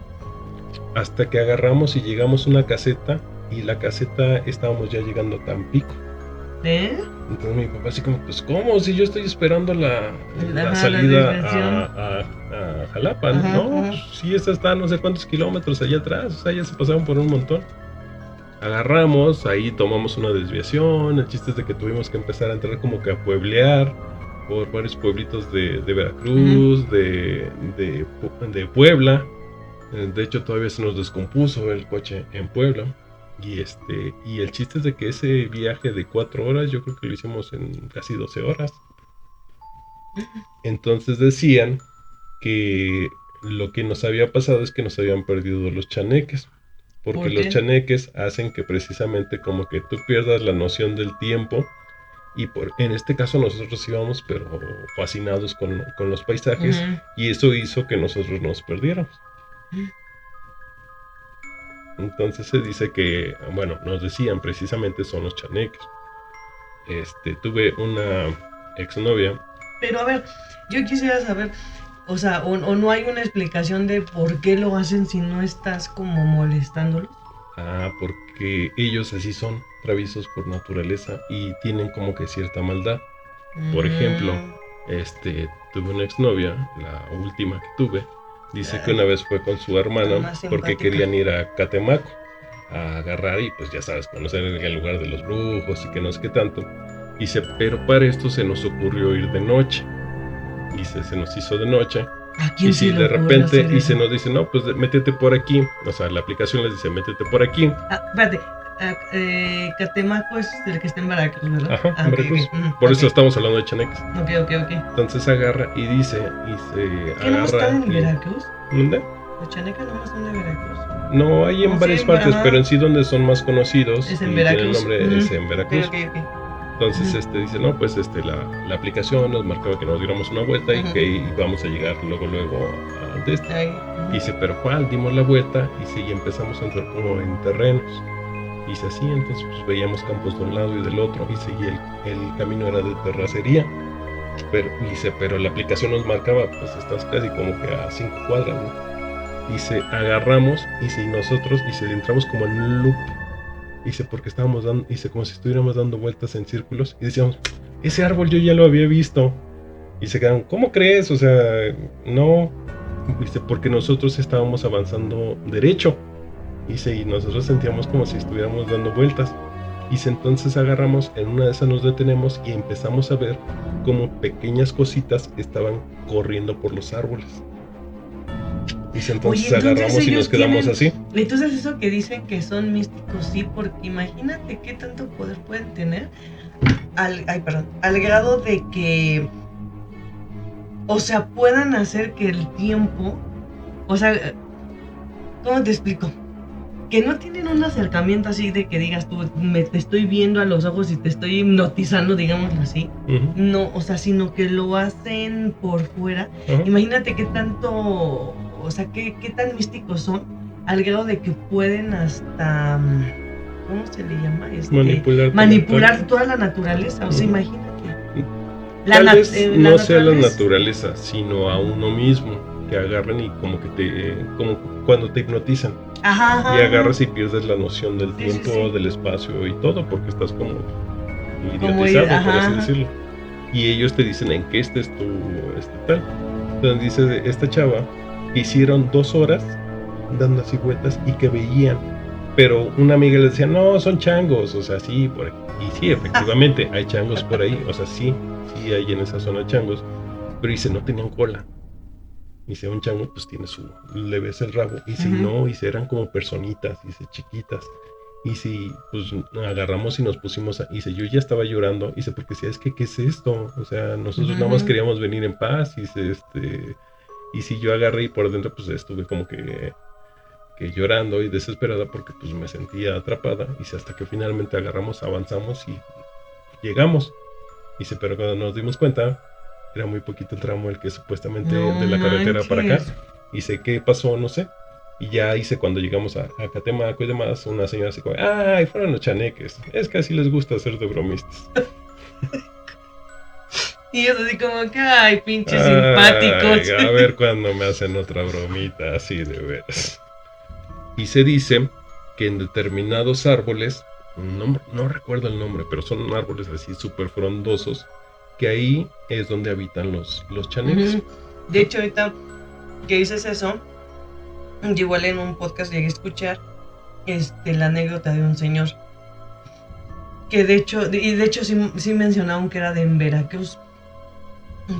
hasta que agarramos y llegamos a una caseta, y la caseta estábamos ya llegando a Tampico. Entonces mi papá así como, pues ¿cómo? Si yo estoy esperando la salida a Jalapa, ¿no? Pues, sí, esa está no sé cuántos kilómetros allá atrás, o sea, ya se pasaron por un montón. Agarramos, ahí tomamos una desviación, el chiste es de que tuvimos que empezar a entrar como que a pueblear por varios pueblitos de Veracruz, de Puebla. De hecho todavía se nos descompuso el coche en Puebla. Y el chiste es de que ese viaje de 4 horas yo creo que lo hicimos en casi 12 horas. Entonces decían que lo que nos había pasado es que nos habían perdido los chaneques, porque los chaneques hacen que precisamente como que tú pierdas la noción del tiempo, y en este caso nosotros íbamos pero fascinados con los paisajes, y eso hizo que nosotros nos perdiéramos. Entonces se dice que, bueno, nos decían precisamente son los chaneques. Tuve una exnovia. Pero a ver, yo quisiera saber, o sea, o no hay una explicación de por qué lo hacen si no estás como molestándolos. Porque ellos así son, traviesos por naturaleza y tienen como que cierta maldad. Por ejemplo, tuve una exnovia, la última que tuve. Dice que una vez fue con su hermana porque querían ir a Catemaco a agarrar y pues ya sabes, conocer el lugar de los brujos y que no sé qué tanto. Dice, pero para esto se nos ocurrió ir de noche. Dice, se nos hizo de noche. Y si de repente y se nos dice, no, pues métete por aquí. O sea, la aplicación les dice, métete por aquí. Espérate. Catemaco es el que está en Veracruz, ¿verdad? Ajá, en Veracruz. Okay. Por eso estamos hablando de chaneques. Ok. Entonces agarra y dice, ¿qué no están en Veracruz? ¿Dónde? Los chanecas no están en Veracruz. No, hay en varias partes, pero en sí donde son más conocidos es en Veracruz. El nombre es en Veracruz. Okay. Entonces dice, no, pues la aplicación nos marcaba que nos diéramos una vuelta y que íbamos a llegar luego a este. Dice, pero ¿cuál? Dimos la vuelta y empezamos a entrar como en terrenos. Dice así, entonces pues veíamos campos de un lado y del otro. Dice, y el camino era de terracería. Pero la aplicación nos marcaba, pues estás casi como que a 5 cuadras, ¿no? Dice, agarramos, y nosotros, entramos como en un loop. Dice, porque estábamos dando, como si estuviéramos dando vueltas en círculos. Y decíamos, ese árbol yo ya lo había visto. Y se quedaron, ¿cómo crees? O sea, no. Dice, porque nosotros estábamos avanzando derecho. Dice, y nosotros sentíamos como si estuviéramos dando vueltas. Dice, entonces agarramos, en una de esas nos detenemos y empezamos a ver como pequeñas cositas estaban corriendo por los árboles. Dice, entonces agarramos y nos quedamos así. Entonces eso que dicen que son místicos, sí, porque imagínate qué tanto poder pueden tener al grado de que, o sea, puedan hacer que el tiempo, o sea, ¿cómo te explico? Que no tienen un acercamiento así de que digas tú, te estoy viendo a los ojos y te estoy hipnotizando, digámoslo así. No, o sea, sino que lo hacen por fuera. Imagínate qué tanto, o sea, qué tan místicos son, al grado de que pueden hasta, ¿cómo se le llama? Manipular toda la naturaleza, o sea, imagínate. Tal vez no sea la naturaleza, sino a uno mismo, que agarran y como cuando te hipnotizan. Y agarras y pierdes la noción del tiempo, del espacio y todo, porque estás como idiotizado, por así decirlo. Y ellos te dicen en qué estés tú, tal. Entonces dice esta chava que hicieron 2 horas dando así vueltas y que veían, pero una amiga les decía, no, son changos, o sea, sí, por aquí. Y sí, efectivamente, hay changos por ahí, o sea, sí hay en esa zona changos, pero dice, no tenían cola. Dice, un chango pues tiene le ves el rabo. Y si no, eran como personitas, dice, chiquitas. Y si pues agarramos y nos pusimos dice, yo ya estaba llorando. Dice, porque decía, es que ¿qué es esto? O sea, nosotros nada más queríamos venir en paz. Dice, y si yo agarré y por dentro pues estuve como que llorando y desesperada porque pues me sentía atrapada. Dice, hasta que finalmente agarramos, avanzamos y llegamos. Dice, pero cuando nos dimos cuenta, era muy poquito el tramo el que supuestamente de la carretera para acá. Y sé qué pasó, no sé. Y ya cuando llegamos a Catemaco y demás, una señora así como, ¡ay, fueron los chaneques! Es que así les gusta hacer de bromistas. Y es así como que, ¡ay, pinches simpáticos! A ver cuándo me hacen otra bromita así de veras. Y se dice que en determinados árboles, no recuerdo el nombre, pero son árboles así súper frondosos, que ahí es donde habitan los chaneques. De hecho, ahorita que dices eso, yo igual en un podcast llegué a escuchar la anécdota de un señor que de hecho sí mencionaron que era de en Veracruz,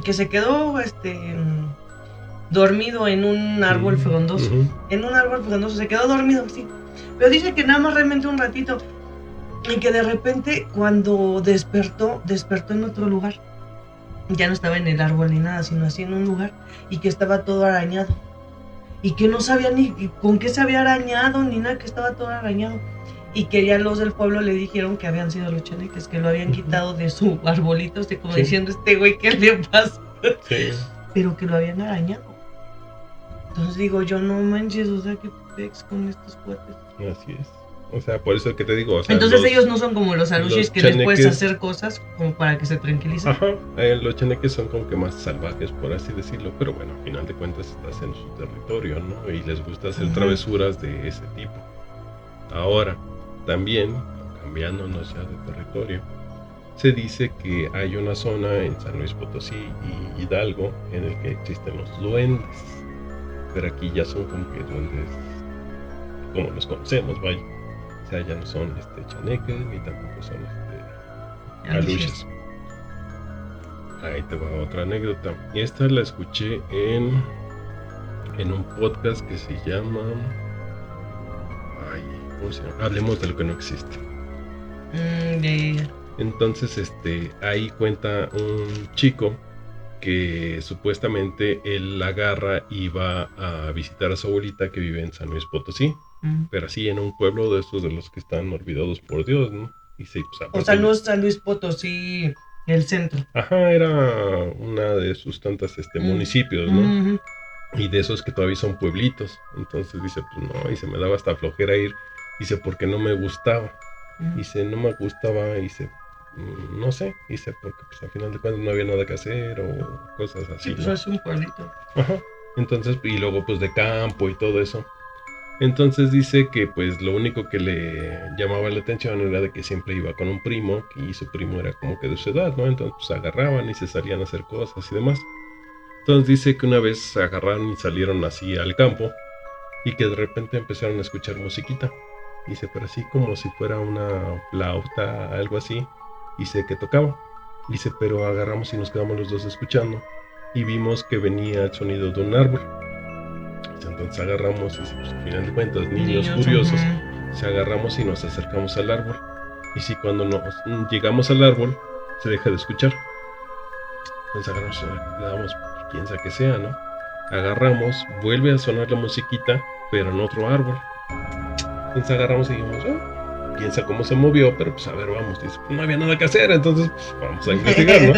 que se quedó dormido en un árbol frondoso. En un árbol frondoso se quedó dormido, sí. Pero dice que nada más realmente un ratito. Y que de repente cuando despertó en otro lugar. Ya no estaba en el árbol ni nada, sino así en un lugar. Y que estaba todo arañado. Y que no sabía ni con qué se había arañado, ni nada, que estaba todo arañado. Y que ya los del pueblo le dijeron que habían sido los chaneques, que lo habían quitado de su arbolito, como diciendo, güey, ¿qué le pasa? Pero que lo habían arañado. Entonces digo, yo no manches, o sea, qué pex con estos cuates. Así es. O sea, por eso que te digo, o sea, entonces ellos no son como los arushis que les puedes hacer cosas como para que se tranquilicen. Los chaneques son como que más salvajes, por así decirlo, pero bueno, al final de cuentas estás en su territorio, ¿no? Y les gusta hacer travesuras de ese tipo. Ahora, también, cambiándonos ya de territorio, se dice que hay una zona en San Luis Potosí y Hidalgo en el que existen los duendes, pero aquí ya son como que duendes como los conocemos, vaya. O sea, ya no son chaneques ni tampoco son aluches. Ahí te va otra anécdota. Y esta la escuché en un podcast que se llama ¿cómo se llama? Hablemos de lo que no existe. Entonces ahí cuenta un chico que supuestamente él agarra y va a visitar a su abuelita que vive en San Luis Potosí, pero así en un pueblo de estos de los que están olvidados por Dios, ¿no? Dice, pues O aparte... sea, no es San Luis Potosí el centro. Ajá, era una de sus tantas municipios, ¿no? Ujú. Y de esos que todavía son pueblitos. Entonces dice, pues no, y se me daba hasta flojera ir. Dice, porque no me gustaba. Dice, no me gustaba, dice, no sé, dice, porque pues al final de cuentas no había nada que hacer o cosas así, Sí, pues ¿no? es un pueblito. Ajá. Entonces, y luego pues de campo y todo eso. Entonces dice que pues lo único que le llamaba la atención era de que siempre iba con un primo y su primo era como que de su edad, ¿no? Entonces pues agarraban y se salían a hacer cosas y demás. Entonces dice que una vez se agarraron y salieron así al campo y que de repente empezaron a escuchar musiquita. Dice, pero así como si fuera una flauta, algo así. Dice que tocaba. Dice, pero agarramos y nos quedamos los dos escuchando y vimos que venía el sonido de un árbol. Entonces agarramos y pues, al final de cuentas, niños curiosos, se agarramos y nos acercamos al árbol. Y si cuando nos llegamos al árbol, se deja de escuchar. Entonces agarramos, le damos, quién sabe que sea, ¿no? Agarramos, vuelve a sonar la musiquita, pero en otro árbol. Entonces agarramos y dijimos, piensa cómo se movió, pero pues a ver, vamos. Dice, no había nada que hacer, entonces pues, vamos a investigar, ¿no?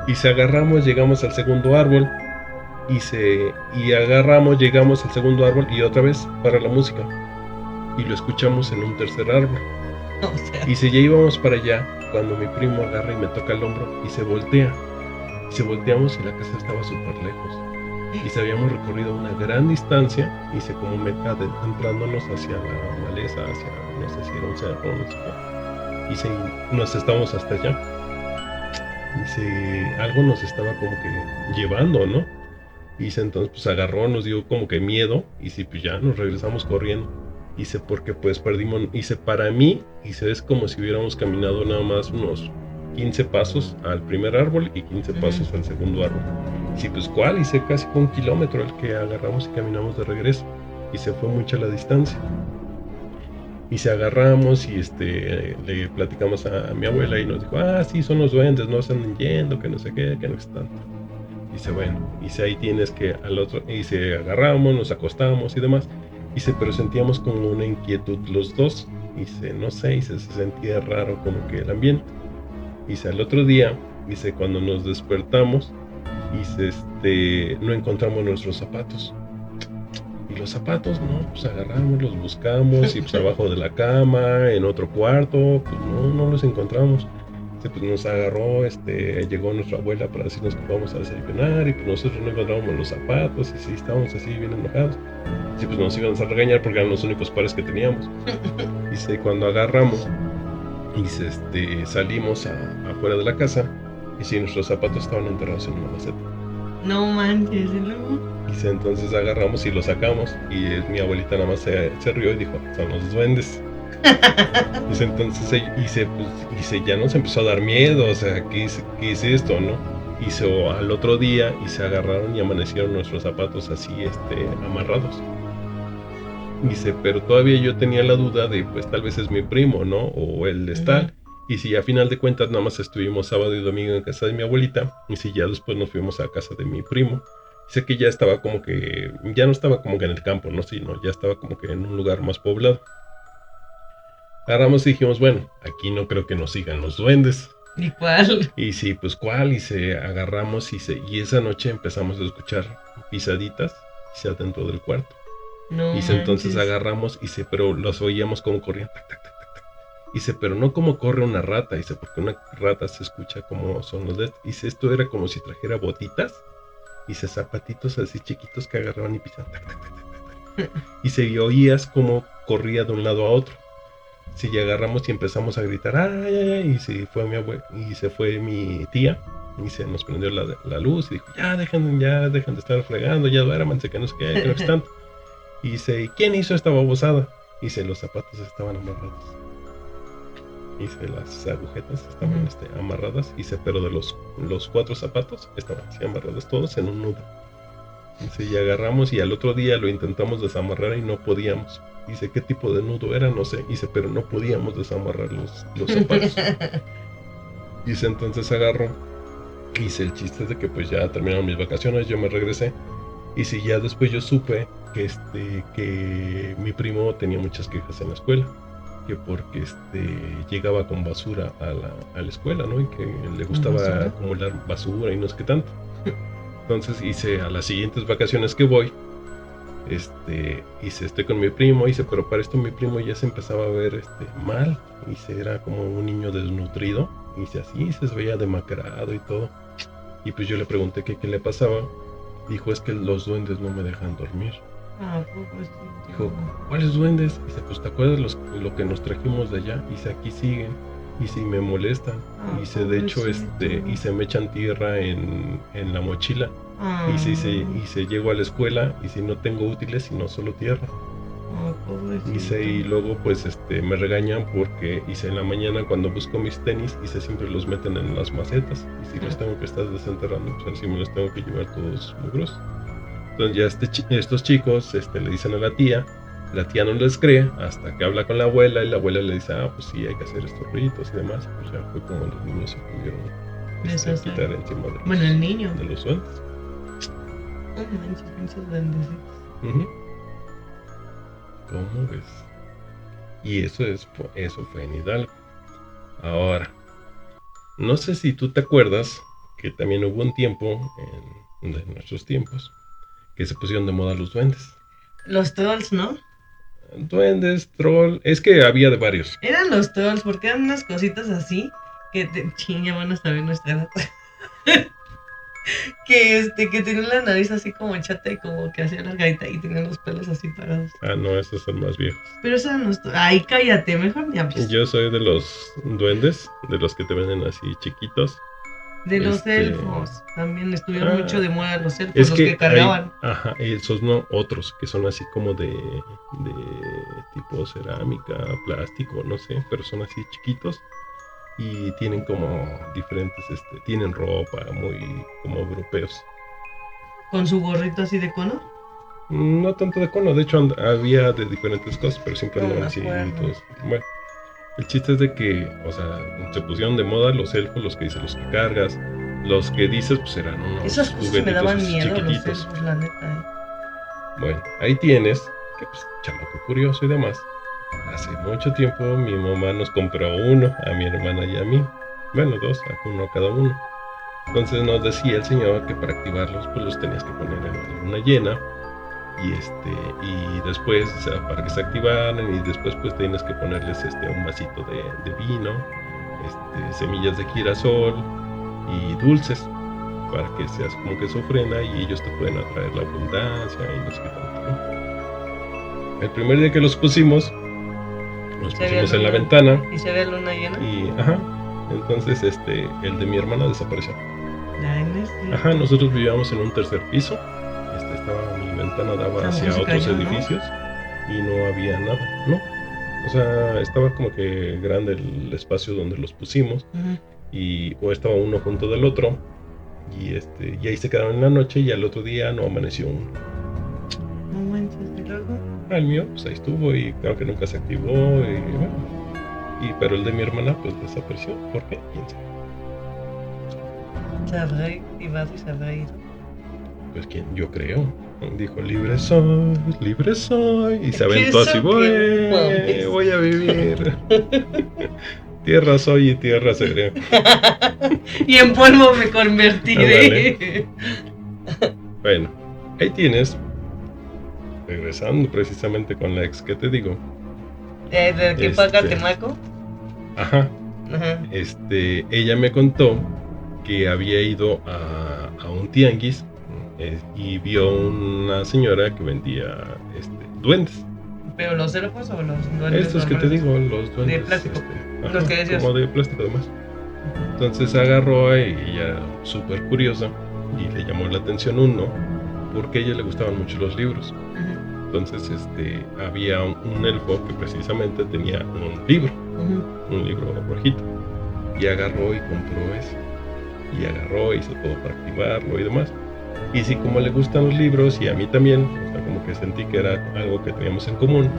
Y se agarramos, llegamos al segundo árbol. Y agarramos, llegamos al segundo árbol y otra vez para la música. Y lo escuchamos en un tercer árbol. O sea, Y si ya íbamos para allá, cuando mi primo agarra y me toca el hombro y se voltea. Y se volteamos y la casa estaba súper lejos. Y se habíamos recorrido una gran distancia y se como adentrándonos hacia la maleza, hacia, no sé si era un cerro, no sé qué. Y nos estábamos hasta allá. Y algo nos estaba como que llevando, ¿no? Y entonces pues agarró, nos dio como que miedo. Y pues ya nos regresamos corriendo. Porque pues perdimos. Para mí, es como si hubiéramos caminado nada más unos 15 pasos al primer árbol y 15 pasos al segundo árbol. Pues cuál, casi fue 1 kilómetro el que agarramos y caminamos de regreso. Y se fue mucha la distancia. Y agarramos y le platicamos a mi abuela y nos dijo, sí, son los duendes, no están yendo, que no sé qué, que no están. Dice, bueno, ahí tienes que al otro, agarramos, nos acostamos y demás. Pero sentíamos como una inquietud los dos. No sé, se sentía raro como que el ambiente. Al otro día, cuando nos despertamos, no encontramos nuestros zapatos. Y los zapatos, no, pues agarramos, los buscamos y pues abajo de la cama, en otro cuarto, pues no los encontramos. Pues nos agarró, llegó nuestra abuela para decirnos que vamos a desayunar y pues nosotros no encontrábamos los zapatos y estábamos así bien enojados. Pues nos iban a regañar porque eran los únicos pares que teníamos. Cuando agarramos y salimos afuera de la casa y nuestros zapatos estaban enterrados en una maceta. No manches, ¿y luego? Entonces agarramos y los sacamos y mi abuelita nada más se rió y dijo, son los duendes. Entonces ya nos empezó a dar miedo, o sea, ¿qué es esto, no? Al otro día se agarraron y amanecieron nuestros zapatos así, amarrados. Pero todavía yo tenía la duda de, pues tal vez es mi primo, ¿no? O él está. A final de cuentas nada más estuvimos sábado y domingo en casa de mi abuelita. Ya después nos fuimos a casa de mi primo. Sé que ya estaba como que, ya no estaba como que en el campo, ¿no? Sino ya estaba como que en un lugar más poblado. Agarramos y dijimos, bueno, aquí no creo que nos sigan los duendes. ¿Y cuál? Pues cuál, agarramos y esa noche empezamos a escuchar pisaditas dentro del cuarto. No entonces agarramos pero los oíamos como corrían, tac, tac, tac, tac, tac. Pero no como corre una rata, porque una rata se escucha como son los dedos. Esto era como si trajera botitas, zapatitos así chiquitos que agarraban y pisaban, tac, tac, tac, tac, tac. Oías como corría de un lado a otro. Y agarramos y empezamos a gritar, ay, ay, ay, y fue mi abuela, y se fue mi tía, y se nos prendió la luz, y dijo, ya dejen de estar fregando, ya duérmanse, que no sé qué, que no están. Y ¿quién hizo esta babosada? Los zapatos estaban amarrados. Las agujetas estaban amarradas, pero de los 4 zapatos estaban así amarrados todos en un nudo. Y agarramos y al otro día lo intentamos desamarrar y no podíamos. ¿Qué tipo de nudo era? No sé. Pero no podíamos desamarrar los zapatos. Entonces agarro. El chiste de que pues ya terminaron mis vacaciones, yo me regresé. Ya después yo supe que mi primo tenía muchas quejas en la escuela. que porque llegaba con basura a la escuela, ¿no? Y que le gustaba ¿Basura? acumular basura y no sé qué tanto. Entonces hice a las siguientes vacaciones que voy, estoy con mi primo, pero para esto mi primo ya se empezaba a ver mal, era como un niño desnutrido, así, se veía demacrado y todo. Y pues yo le pregunté qué le pasaba. Dijo, es que los duendes no me dejan dormir. Ah, pobrecito. Dijo, ¿cuáles duendes? Dice, pues ¿te acuerdas lo que nos trajimos de allá? Dice, aquí siguen. Y me molestan. Ah, De hecho, pobrecito. me echan tierra en la mochila. Ah, Llego a la escuela y si no tengo útiles, sino solo tierra. pobrecito. Y luego pues me regañan porque en la mañana cuando busco mis tenis, siempre los meten en las macetas. Y si los tengo que estar desenterrando, pues así me los tengo que llevar todos mugrosos. Entonces ya estos chicos le dicen a la tía no les cree hasta que habla con la abuela y la abuela le dice, pues sí, hay que hacer estos ritos y demás. Pues ya fue como los niños se pudieron quitar encima de el niño. De los duendes. Oh, manches, pinches duendecitos. ¿Cómo ves? Y eso fue en Hidalgo. Ahora, no sé si tú te acuerdas que también hubo un tiempo de nuestros tiempos que se pusieron de moda los duendes. Los trolls, ¿no? Duendes, troll, es que había de varios. Eran los trolls porque eran unas cositas así que ya van a saber nuestra edad. que tenían la nariz así como chata y como que hacía la gaita y tenían los pelos así parados. Ah, no, esos son más viejos. Pero esos eran los trolls. Ay, cállate, mejor ni hables. Yo soy de los duendes, de los que te venden así chiquitos. De los elfos. También estuvieron mucho de moda los elfos, los que cargaban. Esos no, otros que son así como de tipo cerámica, plástico, no sé, pero son así chiquitos y tienen como diferentes, tienen ropa muy como europeos. ¿Con su gorrito así de cono? No tanto de cono, de hecho había de diferentes cosas, pero siempre andaban así todos. Bueno, el chiste es de que, o sea, se pusieron de moda los elfos, los que cargas, los que dices, pues eran unos esos juguetitos me daban miedo, chiquititos. Los elfos, la neta. Bueno, ahí tienes, que pues, chamaco curioso y demás. Hace mucho tiempo mi mamá nos compró uno, a mi hermana y a mí. Bueno, dos, uno a cada uno. Entonces nos decía el señor que para activarlos, pues los tenías que poner en la luna llena. Y después, o sea, para que se activaran, y después pues tienes que ponerles un vasito de vino, semillas de girasol y dulces para que seas como que su ofrenda y ellos te pueden atraer la abundancia y no sé qué tanto, ¿no? El primer día que los pusimos en la ventana y se ve luna llena y entonces el de mi hermana desapareció. Ajá, nosotros vivíamos en un tercer piso. Mi ventana daba hacia otros edificios, ¿no? Y no había nada, ¿no? O sea, estaba como que grande el espacio donde los pusimos, o estaba uno junto del otro, y ahí se quedaron en la noche y al otro día no amaneció uno. No manches, ¿y luego? El mío, pues ahí estuvo y creo que nunca se activó, pero el de mi hermana pues desapareció. ¿Por qué? ¿Quién sabe? Se habrá activado y se habrá ido. Pues quién, yo creo. Dijo, libre soy, y se aventó así, voy a vivir. Tierra soy y tierra seré. Y en polvo me convertiré. Bueno, ahí tienes, regresando precisamente con la ex que te digo. ¿De qué paga Temaco? Ajá. Ella me contó que había ido a un tianguis y vio una señora que vendía duendes. ¿Pero los elfos o los duendes? Estos que te digo, los duendes. De plástico. Los que decías. Como de plástico además. Entonces agarró y ella, súper curiosa, y le llamó la atención uno, porque a ella le gustaban mucho los libros. Entonces había un elfo que precisamente tenía un libro rojito. Y agarró y compró ese. Y agarró, hizo todo para activarlo y demás. Y sí, como le gustan los libros y a mí también, o sea, como que sentí que era algo que teníamos en común,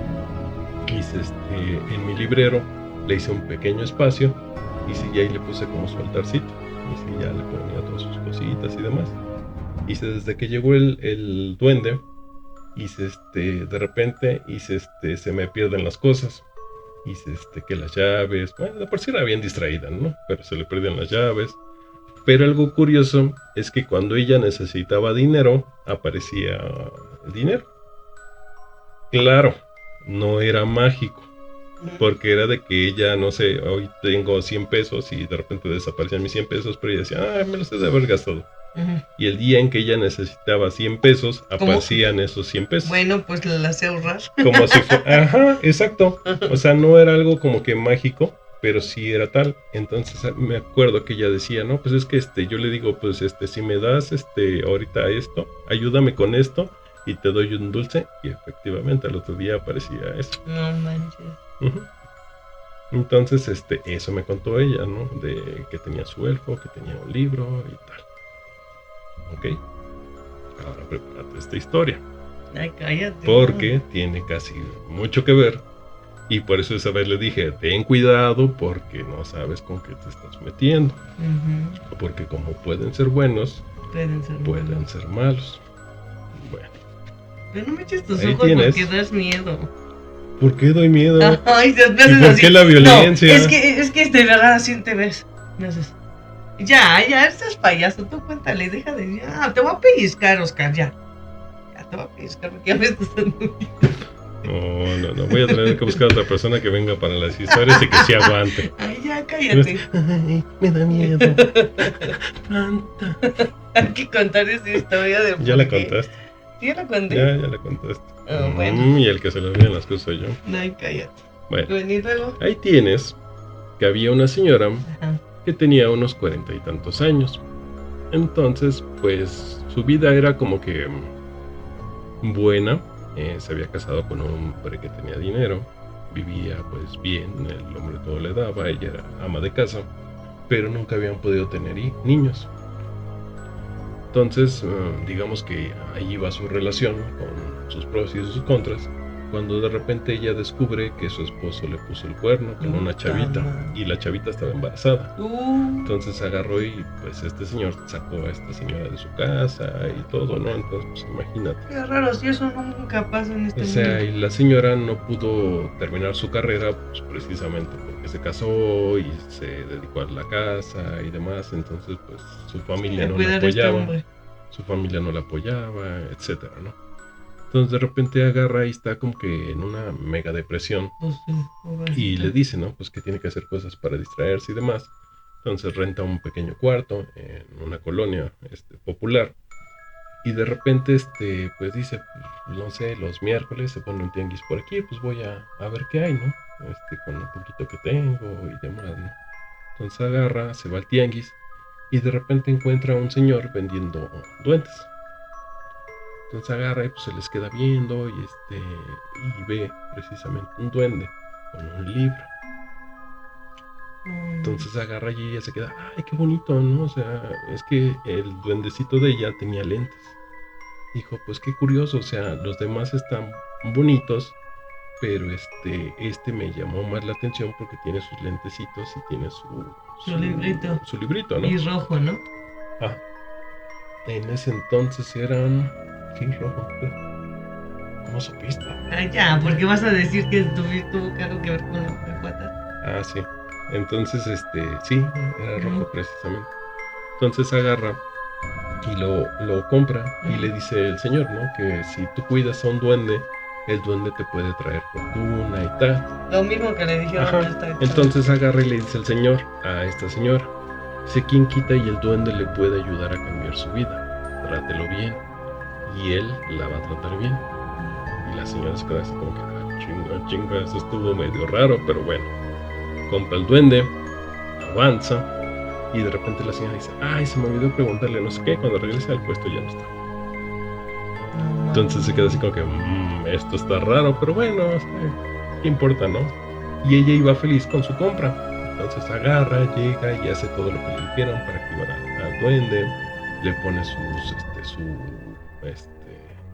hice en mi librero, le hice un pequeño espacio y sí, ahí le puse como su altarcito. Y sí, ya le ponía todas sus cositas y demás. Y desde que llegó el duende, de repente se me pierden las cosas. Y que las llaves, bueno, de por sí era bien distraída, ¿no? Pero se le perdían las llaves. Pero algo curioso es que cuando ella necesitaba dinero, aparecía el dinero. Claro, no era mágico, porque era de que ella, no sé, hoy tengo 100 pesos y de repente desaparecían mis 100 pesos, pero ella decía, me los he de haber gastado. Y el día en que ella necesitaba 100 pesos, aparecían esos 100 pesos. Bueno, pues la hacía ahorrar. Como si fuera, ajá, exacto. O sea, no era algo como que mágico, pero sí era tal. Entonces me acuerdo que ella decía, no, pues es que yo le digo, pues si me das ahorita esto, ayúdame con esto y te doy un dulce. Y efectivamente al otro día aparecía eso. No manches. Uh-huh. Entonces, eso me contó ella, ¿no? De que tenía su elfo, que tenía un libro y tal. Ok. Ahora prepárate esta historia. Ay, cállate. Porque tiene casi mucho que ver. Y por eso esa vez le dije, ten cuidado porque no sabes con qué te estás metiendo. Porque como pueden ser buenos, pueden ser malos. Bueno. Pero no me eches tus ojos porque das miedo. ¿Por qué doy miedo? Ay, ¿Y por así? qué la violencia? No, es que de verdad así te ves. Me haces. Ya, estás payaso, tú cuéntale, deja de... Ya, te voy a pellizcar, Oscar, ya. Ya te voy a pellizcar porque ya me estás dando miedo. No, voy a tener que buscar a otra persona que venga para las historias y que sí aguante. Ay, ya, cállate. Ay, me da miedo. Hay que contar esa historia de... ¿Ya la contaste? ¿Sí la conté? Ya la contaste. Bueno. Y el que se le olvidan las cosas soy yo. Ay, cállate. Bueno, ¿Y luego? Ahí tienes que había una señora que tenía unos 40 y tantos años. Entonces, pues, su vida era como que buena. Se había casado con un hombre que tenía dinero. Vivía pues bien, el hombre todo le daba, ella era ama de casa. Pero nunca habían podido tener niños. Entonces, digamos que ahí iba su relación con sus pros y sus contras. Cuando de repente ella descubre que su esposo le puso el cuerno con una chavita y la chavita estaba embarazada. Entonces agarró y pues este señor sacó a esta señora de su casa y todo, ¿no? Entonces pues imagínate. Qué raro, si eso nunca pasa en este mundo. O sea, y la señora no pudo terminar su carrera pues precisamente porque se casó y se dedicó a la casa y demás. Entonces pues su familia no la apoyaba. Su familia no la apoyaba, etcétera, ¿no? Entonces de repente agarra y está como que en una mega depresión. Y le dice, ¿no? Pues que tiene que hacer cosas para distraerse y demás. Entonces renta un pequeño cuarto en una colonia popular. Y de repente, pues dice, no sé, los miércoles se pone un tianguis por aquí, pues voy a ver qué hay, ¿no? Con un poquito que tengo y demás, ¿no? Entonces agarra, se va al tianguis y de repente encuentra a un señor vendiendo duendes. Entonces agarra y pues se les queda viendo y ve precisamente un duende con un libro. Entonces agarra y ella se queda, ay, qué bonito, ¿no? O sea, es que el duendecito de ella tenía lentes. Dijo, pues qué curioso, o sea, los demás están bonitos, pero me llamó más la atención porque tiene sus lentecitos y tiene su librito. Su librito, ¿no? Y rojo, ¿no? Ah. En ese entonces eran... Sí, rojo. ¿Cómo supiste? Ah, ya, porque vas a decir que tuvo algo que ver con las cuatas. Ah, sí. Entonces, sí, era rojo precisamente. Entonces agarra y lo compra y le dice el señor, ¿no? Que si tú cuidas a un duende, el duende te puede traer fortuna y tal. Lo mismo que le dijeron a esta. Entonces agarra y le dice el señor a esta señora, sé quién quita y el duende le puede ayudar a cambiar su vida. Trátelo bien y él la va a tratar bien. Y la señora se queda así como que chinga, eso estuvo medio raro, pero bueno. Compra el duende, avanza y de repente la señora dice, ay, se me olvidó preguntarle no sé qué, cuando regresa al puesto ya no está. Entonces se queda así como que esto está raro, pero bueno, ¿qué importa, no? Y ella iba feliz con su compra. Entonces agarra, llega y hace todo lo que le dijeron para activar al duende. Le pone su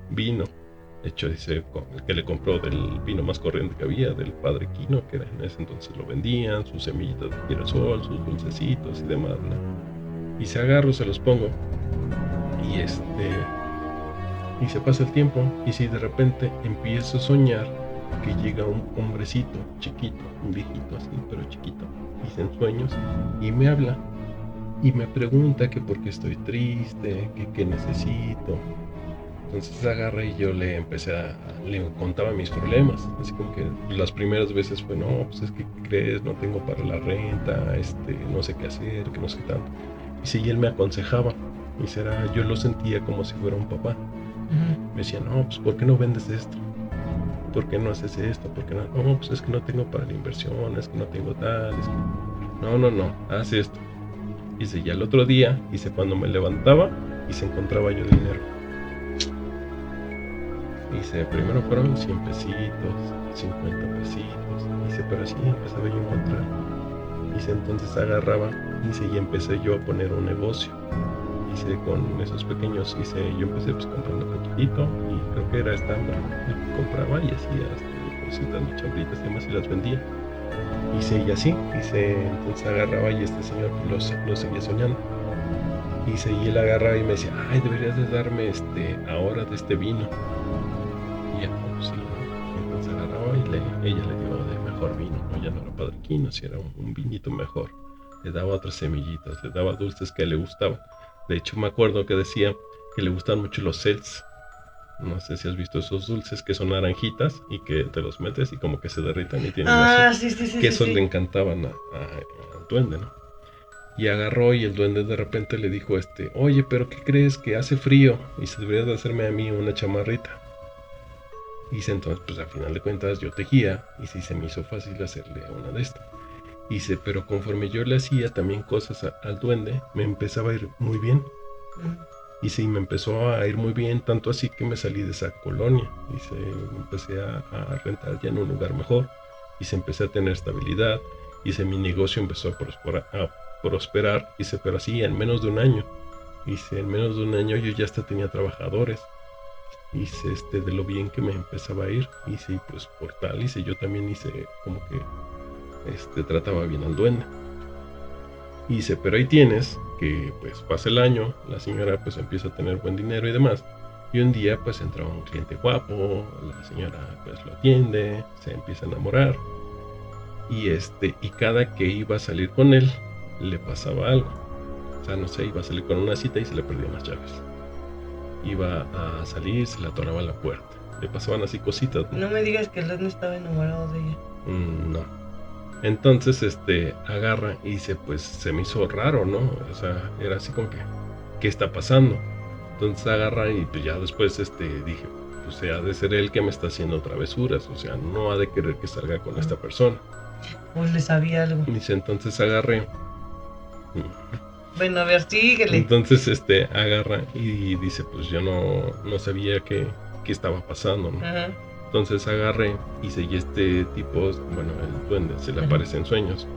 vino. De hecho, dice que le compró del vino más corriente que había, del Padre Quino, que era en ese entonces lo vendían, sus semillitas de girasol, sus dulcecitos y demás, ¿no? Y se agarro, se los pongo. Y se pasa el tiempo. Y si de repente empiezo a soñar que llega un hombrecito chiquito, un viejito así, pero chiquito, dice en sueños, y me habla y me pregunta que por qué estoy triste, que qué necesito. Entonces agarré y yo le le contaba mis problemas, así como que las primeras veces fue, no, pues es que ¿qué crees? No tengo para la renta, no sé qué hacer, que no sé qué tanto. Y sí, y él me aconsejaba, yo lo sentía como si fuera un papá. Ujú. Me decía, no, pues ¿por qué no vendes esto? ¿Por qué no haces esto? ¿Por qué no? No, pues es que no tengo para la inversión, es que no tengo tal, es que... No, haz esto. Y ya el otro día, cuando me levantaba, encontraba yo el dinero. Primero fueron 100 pesitos, 50 pesitos. Pero así empezaba yo a encontrar. Entonces agarraba, y empecé yo a poner un negocio. Con esos pequeños, yo empecé pues comprando poquitito, y creo que era estándar. Compraba y hacía cositas, chambritas y demás, y las vendía. Y así, entonces agarraba y este señor lo seguía soñando. Y él agarraba y me decía, ay, deberías de darme ahora de este vino. Y ya, pues sí, ¿no? Entonces agarraba y ella le dio de mejor vino, ¿no? Ya no era padrequino, si era un vinito mejor. Le daba otras semillitas, le daba dulces que le gustaban. De hecho, me acuerdo que decía que le gustan mucho los Cells. No sé si has visto esos dulces que son naranjitas y que te los metes y como que se derritan y tienen Ah, azúcar. sí, Que sí, esos sí. le encantaban al duende, ¿no? Y agarró y el duende de repente le dijo oye, pero ¿qué crees? Que hace frío y se debería de hacerme a mí una chamarrita. Entonces, pues al final de cuentas yo tejía y se me hizo fácil hacerle una de estas. Pero conforme yo le hacía también cosas al duende, me empezaba a ir muy bien. Me empezó a ir muy bien, tanto así que me salí de esa colonia empecé a rentar ya en un lugar mejor empecé a tener estabilidad mi negocio empezó a prosperar pero así en menos de un año en menos de un año yo ya hasta tenía trabajadores de lo bien que me empezaba a ir pues por tal yo también como que trataba bien al duende. Pero ahí tienes que pues pasa el año, la señora pues empieza a tener buen dinero y demás. Y un día pues entra un cliente guapo, la señora pues lo atiende, se empieza a enamorar. Y cada que iba a salir con él, le pasaba algo. O sea, no sé, iba a salir con una cita y se le perdían las llaves. Iba a salir, se le atoraba la puerta. Le pasaban así cositas, ¿no? No me digas que el no estaba enamorado de ella. No. Entonces, agarra y pues se me hizo raro, ¿no? O sea, era así como que, ¿qué está pasando? Entonces agarra y pues ya después, dije, pues ha de ser él que me está haciendo travesuras, o sea, no ha de querer que salga con esta persona. Pues le sabía algo. Entonces agarré. Bueno, a ver, síguele. Entonces, agarra y dice, pues yo no sabía qué estaba pasando, ¿no? Ajá. Entonces agarré y este tipo, bueno, el duende, se le aparece en sueños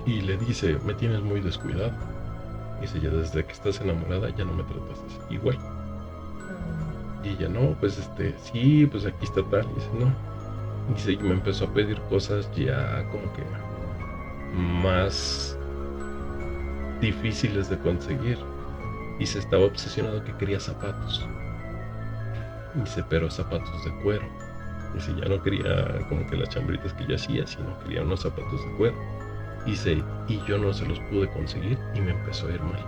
y le dice, me tienes muy descuidado. Dice, ya desde que estás enamorada ya no me tratas igual. Y ella, no, pues sí, pues aquí está tal. Y dice, no. Y me empezó a pedir cosas ya como que más difíciles de conseguir. Y se estaba obsesionado que quería zapatos. Dice, pero zapatos de cuero. Dice, ya no quería como que las chambritas que yo hacía, sino quería unos zapatos de cuero. Dice, y yo no se los pude conseguir y me empezó a ir mal.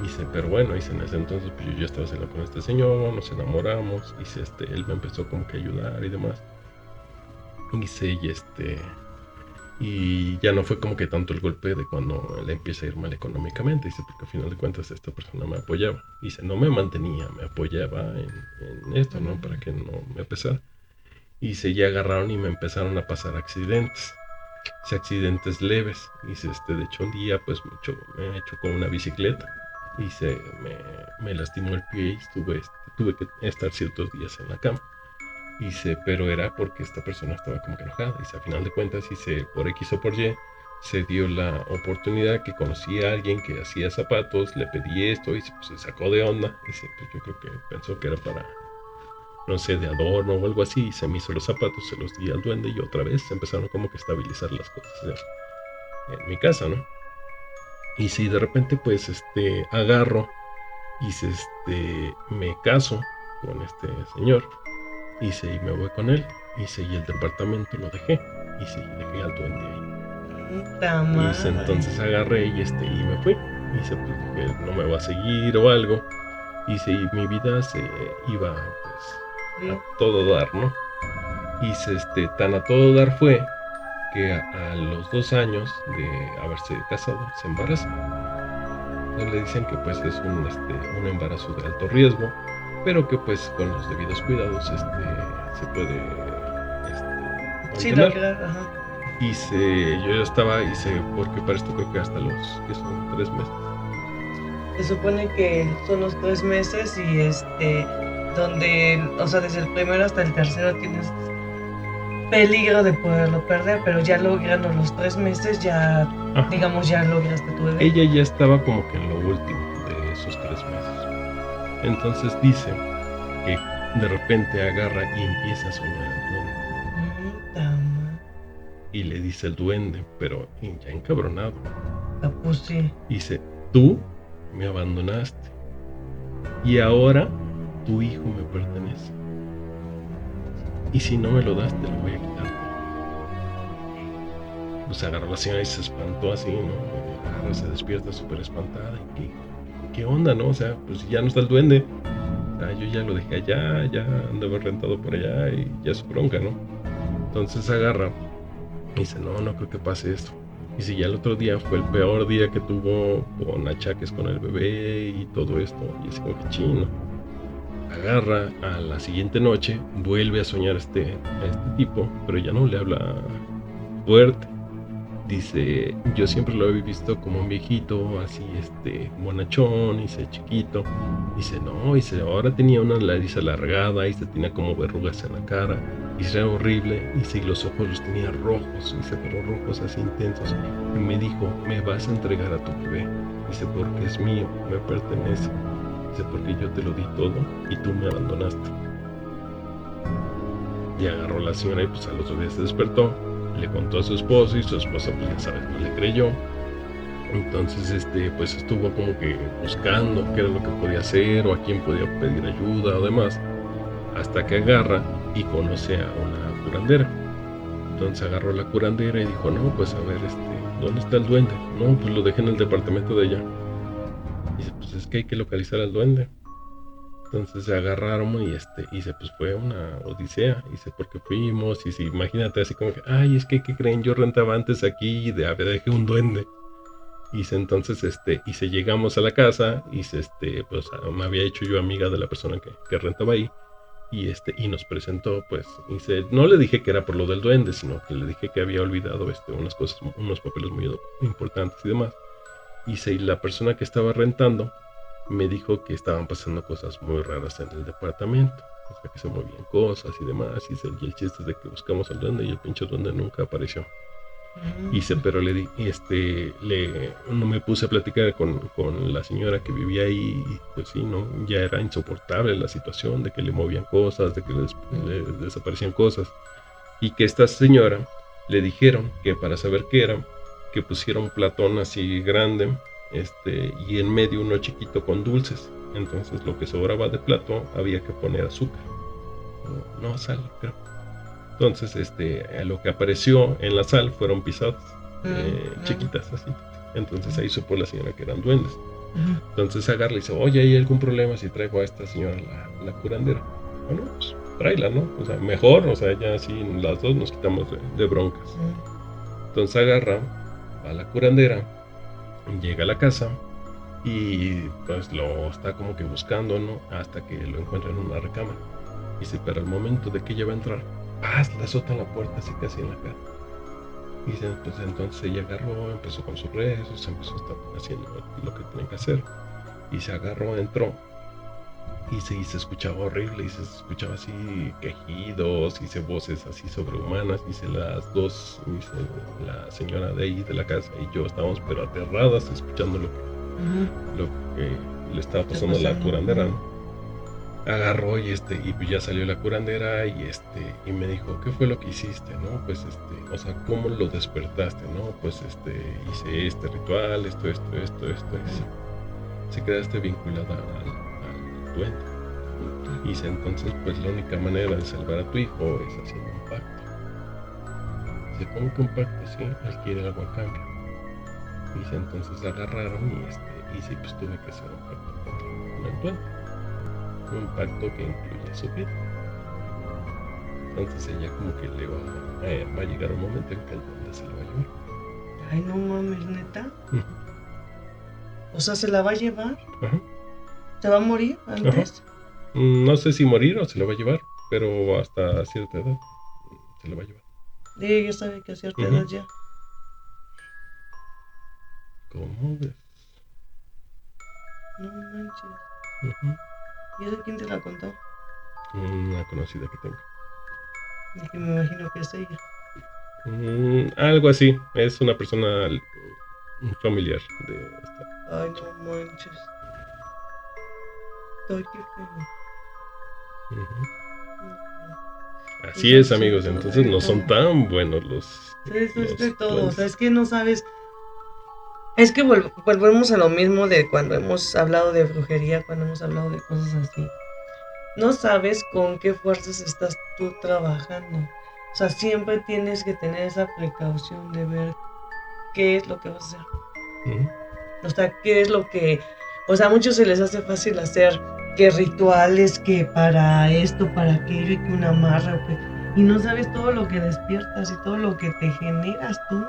Dice, pero bueno, dice, en ese entonces pues yo ya estaba saliendo con este señor, nos enamoramos, dice, él me empezó como que a ayudar y demás. Dice, y ya no fue como que tanto el golpe de cuando le empieza a ir mal económicamente, dice, porque al final de cuentas esta persona me apoyaba. Dice, no me mantenía, me apoyaba en esto, ¿no? Para que no me pesara. Y ya agarraron y me empezaron a pasar accidentes. Accidentes leves. Dice, de hecho un día pues me chocó una bicicleta y me lastimó el pie y tuve que estar ciertos días en la cama. Pero era porque esta persona estaba como que enojada. A final de cuentas, por X o por Y, se dio la oportunidad que conocí a alguien que hacía zapatos, le pedí esto y pues, se sacó de onda. Pues yo creo que pensó que era para, no sé, de adorno o algo así, y se me hizo los zapatos, se los di al duende y otra vez se empezaron como que a estabilizar las cosas en mi casa, ¿no? Y de repente pues agarro y me caso con este señor Y me voy con él. Y el departamento lo dejé. Y dejé al duende ahí. Entonces agarré y me fui. Pues dije, no me va a seguir o algo. Y mi vida se iba pues a todo dar, ¿no? Tan a todo dar fue que a los 2 años de haberse casado se embaraza. Entonces le dicen que pues es un embarazo de alto riesgo, pero que pues con los debidos cuidados se puede mantener. Ajá. Yo ya estaba, porque para esto creo que hasta que son 3 meses. Se supone que son los 3 meses y donde, o sea, desde el primero hasta el tercero tienes peligro de poderlo perder, pero ya logrando los 3 meses, ya, digamos, ya lograste tu bebé. Ella ya estaba como que en lo último de esos 3 meses. Entonces dice que de repente agarra y empieza a soñar el duende. Y le dice el duende, pero ya encabronado. Pues sí. Dice, tú me abandonaste y ahora tu hijo me pertenece. Y si no me lo das, te lo voy a quitar. Pues agarró la señora y se espantó así, ¿no? Se despierta súper espantada. ¿Y qué onda, no? O sea, pues ya no está el duende. Yo ya lo dejé allá, ya andaba rentado por allá y ya es bronca, ¿no? Entonces agarra y dice, no creo que pase esto. Y si ya el otro día fue el peor día que tuvo con achaques con el bebé y todo esto. Y es como que chino. Agarra a la siguiente noche, vuelve a soñar a este tipo, pero ya no le habla fuerte. Dice, yo siempre lo había visto como un viejito, así bonachón, dice, chiquito. Dice, no, ahora tenía una nariz alargada, tenía como verrugas en la cara. Dice, era horrible, y los ojos los tenía rojos, pero rojos así intensos. Y me dijo, me vas a entregar a tu bebé. Dice, porque es mío, me pertenece. Dice, porque yo te lo di todo y tú me abandonaste. Y agarró a la señora y pues al otro día se despertó. Le contó a su esposo y su esposa pues ya sabes, no le creyó. Entonces pues estuvo como que buscando qué era lo que podía hacer o a quién podía pedir ayuda o demás, hasta que agarra y conoce a una curandera. Entonces agarró a la curandera y dijo, no, pues a ver, ¿dónde está el duende? No, pues lo dejé en el departamento de ella. Dice, pues es que hay que localizar al duende. Entonces se agarraron y pues fue una odisea. Dice, porque fuimos, y imagínate así como que, ay, es que, ¿qué creen? Yo rentaba antes aquí y dejé un duende. Entonces, llegamos a la casa, pues me había hecho yo amiga de la persona que rentaba ahí. Y nos presentó, pues, no le dije que era por lo del duende, sino que le dije que había olvidado unas cosas, unos papeles muy importantes y demás. Y la persona que estaba rentando me dijo que estaban pasando cosas muy raras en el departamento, o sea, que se movían cosas y demás. Y el chiste es de que buscamos al duende y el pinche duende nunca apareció. Pero no me puse a platicar con la señora que vivía ahí. Y pues sí, no, ya era insoportable la situación de que le movían cosas, de que le desaparecían cosas. Y que esta señora le dijeron que para saber qué era, que pusiera un platón así grande, y en medio uno chiquito con dulces. Entonces lo que sobraba de plato había que poner azúcar, no sal, creo. Entonces lo que apareció en la sal fueron pisadas chiquitas así. Entonces ahí supo la señora que eran duendes. Entonces agarra y dice, oye, ¿hay algún problema si traigo a esta señora la curandera? Bueno, pues tráela, ¿no? O sea, mejor, o sea, ya así las dos nos quitamos de broncas. Entonces agarra a la curandera, llega a la casa y pues lo está como que buscando, ¿no? Hasta que lo encuentra en una recámara. Dice, pero al momento de que ella va a entrar, le azota en la puerta así casi en la cara. Y dice, pues entonces ella agarró, empezó con sus rezos, empezó a estar haciendo lo que tenía que hacer. Y se agarró, entró. Y se escuchaba horrible, y se escuchaba así quejidos, y voces así sobrehumanas. Las dos, la señora de ahí de la casa y yo estábamos pero aterradas escuchando lo que le estaba pasando a la curandera, ¿no? Agarró y pues ya salió la curandera y me dijo, ¿qué fue lo que hiciste? ¿No? Pues o sea, ¿cómo lo despertaste? ¿No? Pues hice este ritual, esto. Y se quedaste vinculada al duende. Dice, entonces pues la única manera de salvar a tu hijo es haciendo un pacto. Dice, ¿cómo que un pacto? Sí, él quiere algo a cambio. Dice, entonces agarraron y sí, pues tuve que hacer un pacto con el duende. Un pacto que incluye su vida. Entonces ella como que le va a llegar un momento en que el duende se lo va a llevar. Ay, no mames, ¿neta? O sea, ¿se la va a llevar? Ajá. ¿Se va a morir antes? Ajá. No sé si morir o se lo va a llevar, pero hasta cierta edad se lo va a llevar. Y ella sabe que a cierta edad ya. ¿Cómo ves? No manches. ¿Y eso quién te la contó? Una conocida que tengo. Y que me imagino que es ella. Algo así. Es una persona familiar de esta. Ay, no manches. Ay, qué feo. Así es, amigos. Entonces no son tan buenos los. Eso es de todo. O sea, es que no sabes. Es que volvemos a lo mismo de cuando hemos hablado de brujería, cuando hemos hablado de cosas así. No sabes con qué fuerzas estás tú trabajando. O sea, siempre tienes que tener esa precaución de ver qué es lo que vas a hacer. O sea, qué es lo que... O sea, a muchos se les hace fácil hacer que rituales, que para esto, para aquello, y que una amarra, y no sabes todo lo que despiertas y todo lo que te generas tú.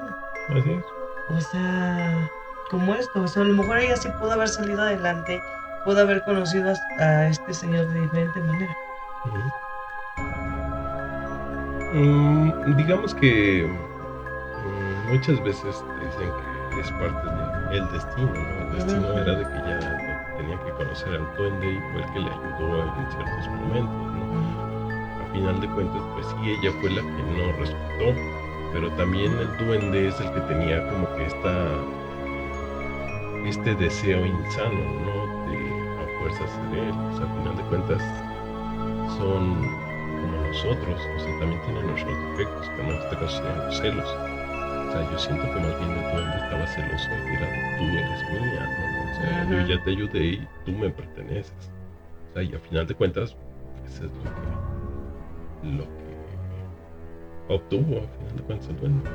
Así es. O sea, como esto. O sea, a lo mejor ella sí pudo haber salido adelante, pudo haber conocido a este señor de diferente manera. Digamos que muchas veces dicen que es parte del destino, ¿no? El destino era de que ya tenía que conocer al duende y fue el que le ayudó en ciertos momentos, ¿no? A final de cuentas, pues sí, ella fue la que no respetó, pero también el duende es el que tenía como que este deseo insano, ¿no? De a fuerzas ser él. O sea, a final de cuentas son como nosotros, o sea, también tienen nuestros defectos, que en este caso serían los celos. O sea, yo siento que más bien el duende estaba celoso de, mira, tú eres mía, ¿no? O sea, yo ya te ayudé y tú me perteneces. O sea, y a final de cuentas, eso es lo que obtuvo, a final de cuentas, el duende.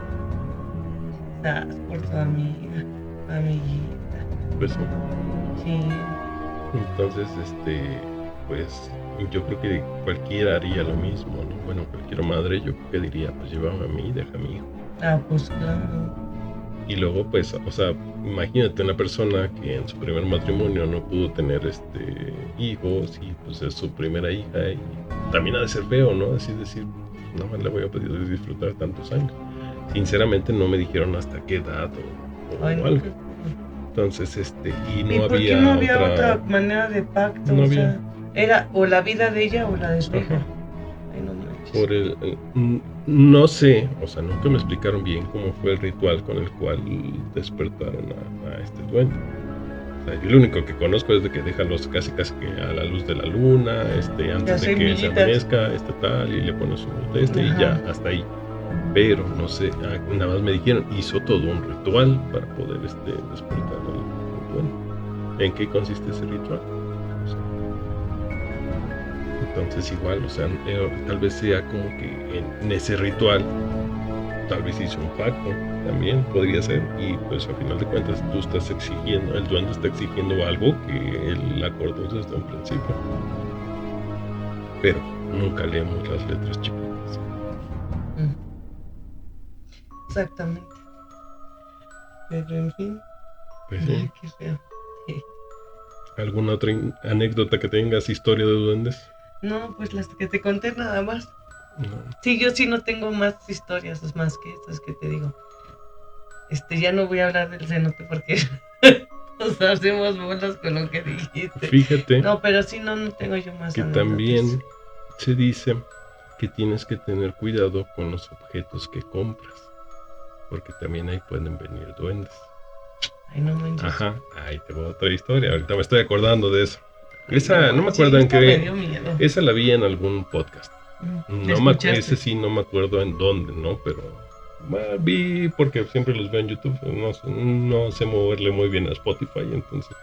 Estás por tu amiga, amiguita. Pues sí. Entonces, pues yo creo que cualquiera haría lo mismo, ¿no? Bueno, cualquier madre yo creo que diría, pues llévame a mí, deja a mi hijo. Ah, pues claro. Y luego, pues, o sea, imagínate una persona que en su primer matrimonio no pudo tener hijos y pues es su primera hija y también ha de ser feo, ¿no? Así decir, nada más le voy a pedir disfrutar tantos años. Sinceramente no me dijeron hasta qué edad o algo. Entonces, y no ¿Y por qué no había otra manera de pacto? No o había. Sea, era o la vida de ella o la de su hija. Ay, no manches. No sé, o sea, nunca me explicaron bien cómo fue el ritual con el cual despertaron a este duende. O sea, yo lo único que conozco es de que déjalos casi que a la luz de la luna, antes de que se amanezca, tal, y le pones su y ya, hasta ahí. Pero no sé, nada más me dijeron, hizo todo un ritual para poder despertar al duende. ¿En qué consiste ese ritual? O sea, entonces igual, o sea, tal vez sea como que en ese ritual tal vez hizo un pacto, también podría ser, y pues a final de cuentas tú estás exigiendo, el duende está exigiendo algo que él acordó desde un principio, pero nunca leemos las letras chiquitas. Exactamente. Pero en fin, pues sí. Qué feo. ¿Alguna otra anécdota que tengas, historia de duendes? No, pues las que te conté nada más. No. Sí, yo sí no tengo más historias, es más que estas que te digo. Ya no voy a hablar del cenote porque nos hacemos bolas con lo que dijiste. Fíjate. No, pero sí no tengo yo más que anécdotas. También se dice que tienes que tener cuidado con los objetos que compras, porque también ahí pueden venir duendes. Ay, no manches. Ajá, ahí te voy a otra historia. Ahorita me estoy acordando de eso. Esa, no me acuerdo en qué. Esa la vi en algún podcast. Ese sí no me acuerdo en dónde, ¿no? Pero vi porque siempre los veo en YouTube. No sé moverle muy bien a Spotify, entonces.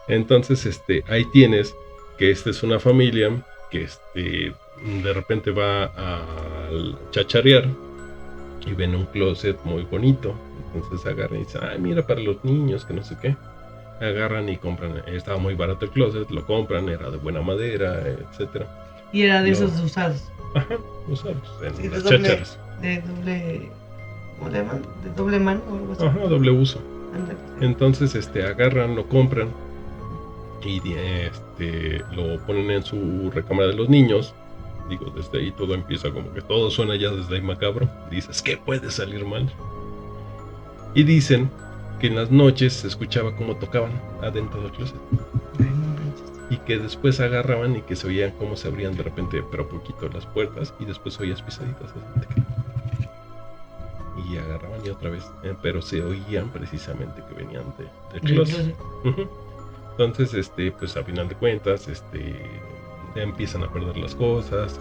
Entonces, ahí tienes que esta es una familia que de repente va a chacharear y ven un closet muy bonito. Entonces agarran y dicen, ay, mira, para los niños, que no sé qué. Agarran y compran, estaba muy barato el closet, lo compran, era de buena madera, etcétera. Y era de esos usados. Ajá, usados, en Sí, las chácharas. ¿Cómo le llaman? De doble mano o algo así. Ajá, doble uso. Ándale. Entonces, agarran, lo compran y lo ponen en su recámara de los niños. Digo, desde ahí todo empieza como que todo suena ya desde ahí macabro. Dices, ¿qué puede salir mal? Y dicen que en las noches se escuchaba cómo tocaban adentro del closet. Y que después agarraban y que se oían cómo se abrían de repente, pero poquito, las puertas. Y después oías pisaditas. Y agarraban y otra vez. Pero se oían precisamente que venían del closet. Uh-huh. Entonces, pues a final de cuentas, empiezan a perder las cosas.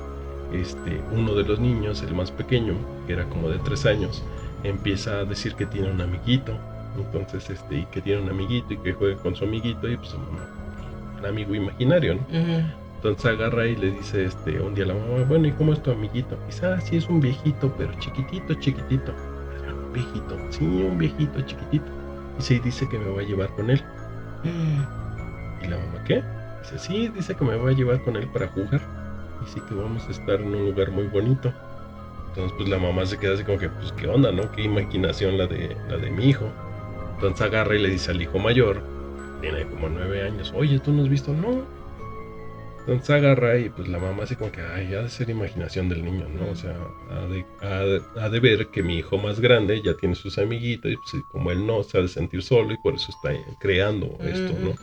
Uno de los niños, el más pequeño, que era como de 3 años, empieza a decir que tiene un amiguito. Entonces, y que tiene un amiguito y que juega con su amiguito, y pues un amigo imaginario, ¿no? Uh-huh. Entonces agarra y le dice un día a la mamá, bueno, ¿y cómo es tu amiguito? Y dice, sí, es un viejito, pero chiquitito. ¿Un viejito? Sí, un viejito chiquitito. Y sí, dice que me va a llevar con él. ¿Y la mamá qué? Dice, sí, dice que me va a llevar con él para jugar. Y sí que vamos a estar en un lugar muy bonito. Entonces pues la mamá se queda así como que, pues qué onda, ¿no? Qué imaginación la de mi hijo. Entonces agarra y le dice al hijo mayor, tiene como 9 años, oye, ¿tú no has visto? No. Entonces agarra y pues la mamá así como que, ay, ha de ser imaginación del niño, ¿no? O sea, ha de ver que mi hijo más grande ya tiene sus amiguitos y pues como él no, se ha de sentir solo y por eso está creando esto, ¿no?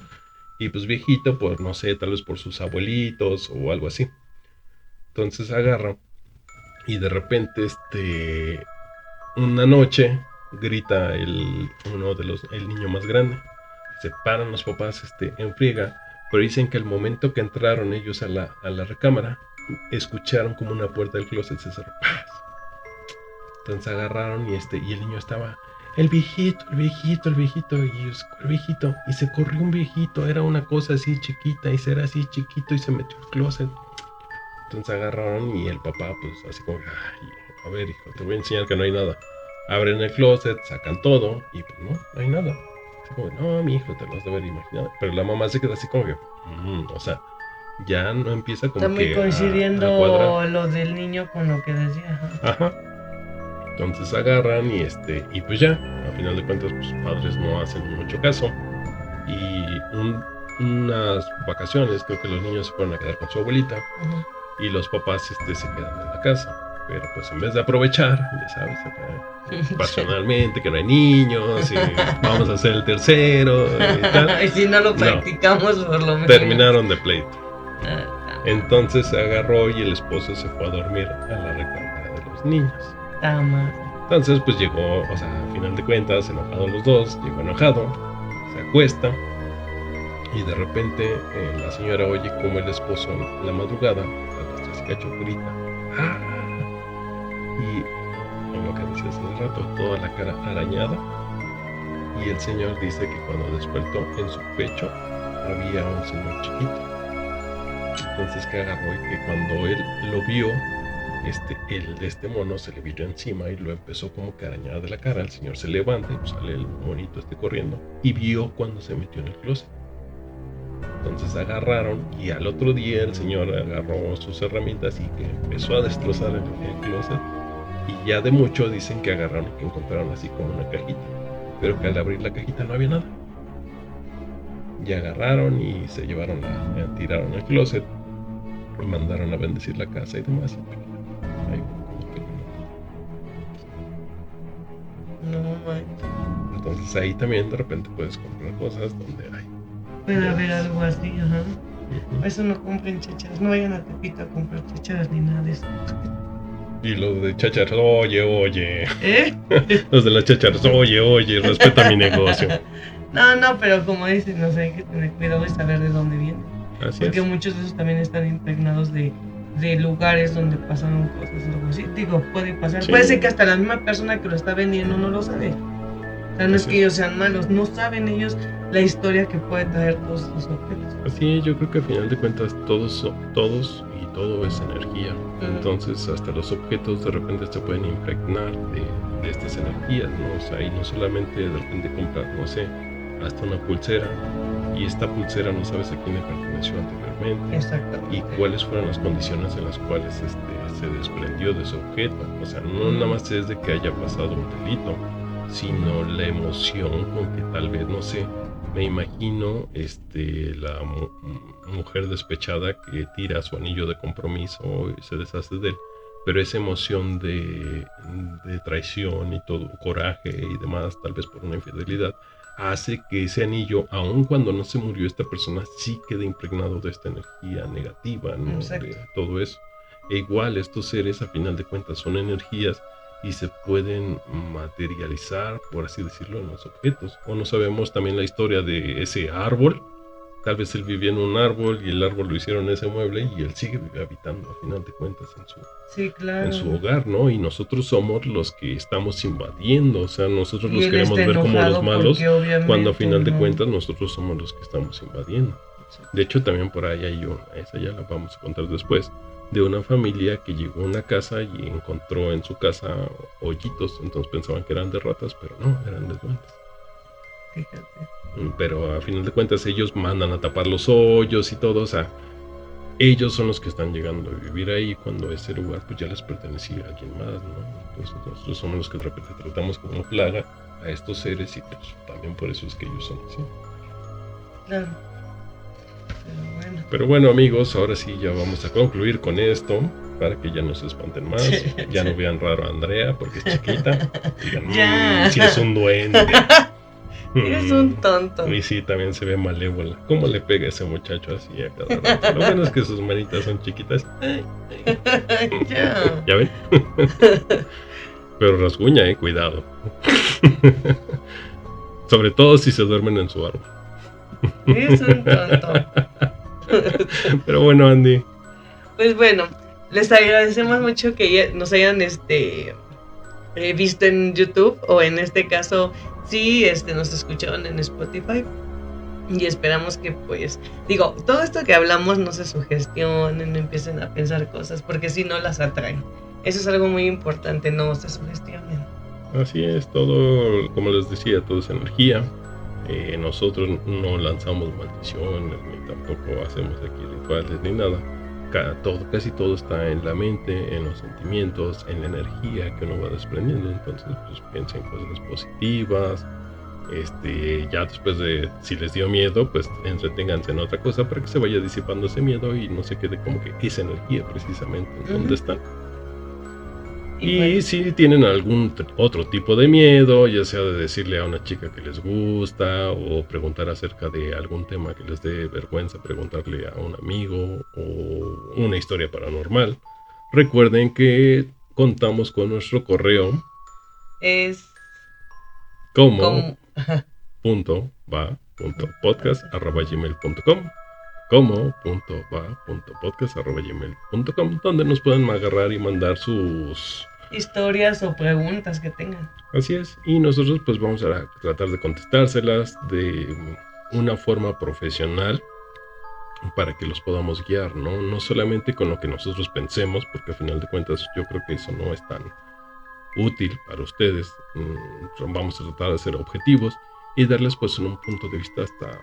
Y pues viejito, pues no sé, tal vez por sus abuelitos o algo así. Entonces agarra y de repente una noche grita el niño más grande. Se paran los papás en friega, pero dicen que el momento que entraron ellos a la recámara, escucharon como una puerta del closet se cerró. Entonces agarraron y el niño estaba, el viejito, y ellos, ¿cuál viejito? Y se corrió un viejito, era una cosa así chiquita, y era así chiquito y se metió al closet. Entonces agarraron y el papá pues así como, ay, a ver hijo, te voy a enseñar que no hay nada. Abren el closet, sacan todo y pues no hay nada. Así como, no, mi hijo, te lo has de haber imaginado. Pero la mamá se queda así como que, o sea, ya no empieza como está que muy coincidiendo lo del niño con lo que decía. Ajá. Entonces agarran y pues ya, a final de cuentas, pues sus padres no hacen mucho caso. Y unas vacaciones, creo que los niños se fueron a quedar con su abuelita. Uh-huh. Y los papás se quedan en la casa. Pero pues en vez de aprovechar, ya sabes, acá, pasionalmente, que no hay niños, y vamos a hacer el tercero, y tal. Y si no lo practicamos, por lo menos. Terminaron de pleito. Entonces agarró y el esposo se fue a dormir a la recámara de los niños. Entonces pues llegó, o sea, a final de cuentas, enojados los dos, llegó enojado, se acuesta, y de repente la señora oye como el esposo en la madrugada, a las 3 y cacho, grita, y lo que dice hace rato, toda la cara arañada, y el señor dice que cuando despertó en su pecho había un señor chiquito. Entonces que agarró y que cuando él lo vio, este mono se le vino encima y lo empezó como que a arañar de la cara. El señor se levanta y pues sale el monito corriendo y vio cuando se metió en el closet. Entonces agarraron y al otro día el señor agarró sus herramientas y que empezó a destrozar el closet. Y ya de mucho dicen que agarraron y que encontraron así como una cajita, pero que al abrir la cajita no había nada. Y agarraron y se llevaron tiraron el closet y mandaron a bendecir la casa y demás. Entonces ahí también de repente puedes comprar cosas donde hay. Puede haber algo así, ajá. Uh-huh. Eso no compren chácharas, no vayan a Tepito a comprar chácharas ni nada de eso. Y los de chácharas, oye. Los de las chácharas, oye, respeta mi negocio. No, pero como dicen, no sé, hay que tener cuidado y saber de dónde viene. Porque muchos de esos también están impregnados de lugares donde pasaron cosas o algo así. Digo, puede pasar. Sí. Puede ser que hasta la misma persona que lo está vendiendo no lo sabe. O sea, no es que ellos sean malos, no saben ellos la historia que puede traer todos esos objetos. Así es, yo creo que al final de cuentas todos y todo es energía. Entonces hasta los objetos de repente se pueden impregnar de estas energías, ¿no? O sea, y no solamente de repente comprar, no sé, hasta una pulsera, y esta pulsera no sabes a quién le perteneció anteriormente. Exactamente. Y cuáles fueron las condiciones en las cuales se desprendió de ese objeto. O sea, no nada más es de que haya pasado un delito, sino la emoción con que tal vez, no sé, me imagino la mujer despechada que tira su anillo de compromiso y se deshace de él, pero esa emoción de traición y todo, coraje y demás, tal vez por una infidelidad, hace que ese anillo, aun cuando no se murió esta persona, sí quede impregnado de esta energía negativa, ¿no? De todo eso. E igual estos seres, a final de cuentas, son energías y se pueden materializar, por así decirlo, en los objetos. O no sabemos también la historia de ese árbol. Tal vez él vivía en un árbol y el árbol lo hicieron ese mueble y él sigue habitando, a final de cuentas, en su hogar, ¿no? Y nosotros somos los que estamos invadiendo, o sea, nosotros los queremos ver como los malos, cuando a final de cuentas nosotros somos los que estamos invadiendo. De hecho, también por ahí hay esa ya la vamos a contar después, de una familia que llegó a una casa y encontró en su casa hoyitos, entonces pensaban que eran de ratas, pero no, eran de duendes. Fíjate. Pero a final de cuentas ellos mandan a tapar los hoyos y todo, o sea, ellos son los que están llegando a vivir ahí cuando ese lugar pues ya les pertenecía a alguien más, ¿no? Entonces nosotros somos los que de repente tratamos como plaga a estos seres y pues también por eso es que ellos son así. Claro. Pero bueno, amigos, ahora sí ya vamos a concluir con esto para que ya no se espanten más, ya no vean raro a Andrea porque es chiquita, digan, si es un duende. Eres un tonto. Y sí, también se ve malévola. ¿Cómo le pega ese muchacho así a cada rato? Lo bueno es que sus manitas son chiquitas. ¿Ya ven? Pero rasguña, cuidado. Sobre todo si se duermen en su árbol. Es un tonto. Pero bueno, Andy. Pues bueno, les agradecemos mucho que nos hayan visto en YouTube, o en este caso sí nos escucharon en Spotify, y esperamos que pues todo esto que hablamos no se sugestionen, no empiecen a pensar cosas, porque si no las atraen. Eso es algo muy importante, no se sugestionen. Así es, todo, como les decía, todo es energía. Nosotros no lanzamos maldiciones ni tampoco hacemos aquí rituales ni nada. Casi todo está en la mente, en los sentimientos, en la energía que uno va desprendiendo. Entonces pues piensen cosas positivas. Ya después de, si les dio miedo, pues entreténganse en otra cosa para que se vaya disipando ese miedo y no se quede como que esa energía precisamente donde están. Y si tienen algún otro tipo de miedo, ya sea de decirle a una chica que les gusta o preguntar acerca de algún tema que les dé vergüenza, preguntarle a un amigo o una historia paranormal, recuerden que contamos con nuestro correo. Es como.va.podcast@gmail.com como.va.podcast@gmail.com, donde nos pueden agarrar y mandar sus historias o preguntas que tengan. Así es, y nosotros pues vamos a tratar de contestárselas de una forma profesional para que los podamos guiar, ¿no? No solamente con lo que nosotros pensemos, porque al final de cuentas yo creo que eso no es tan útil para ustedes. Vamos a tratar de ser objetivos y darles pues un punto de vista hasta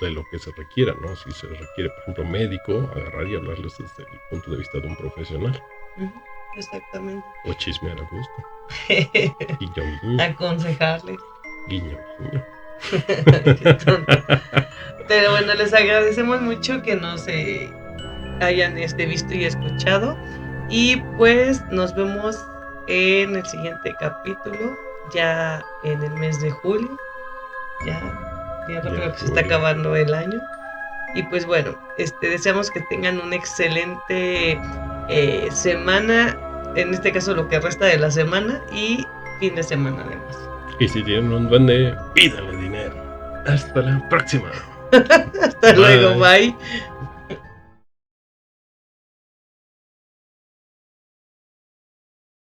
de lo que se requiera, ¿no? Si se requiere, por ejemplo, médico, agarrar y hablarles desde el punto de vista de un profesional. Exactamente. O chismear a gusto. Guiño, guiño. Aconsejarle. Guiño, guiño. Qué tonto. Pero bueno, les agradecemos mucho que nos hayan visto y escuchado. Y pues nos vemos en el siguiente capítulo, ya en el mes de julio. Ya creo que se está acabando el año. Y pues bueno, deseamos que tengan una excelente semana, en este caso lo que resta de la semana y fin de semana además. Y si tienen un duende, pídanle dinero. Hasta la próxima. Hasta luego, bye.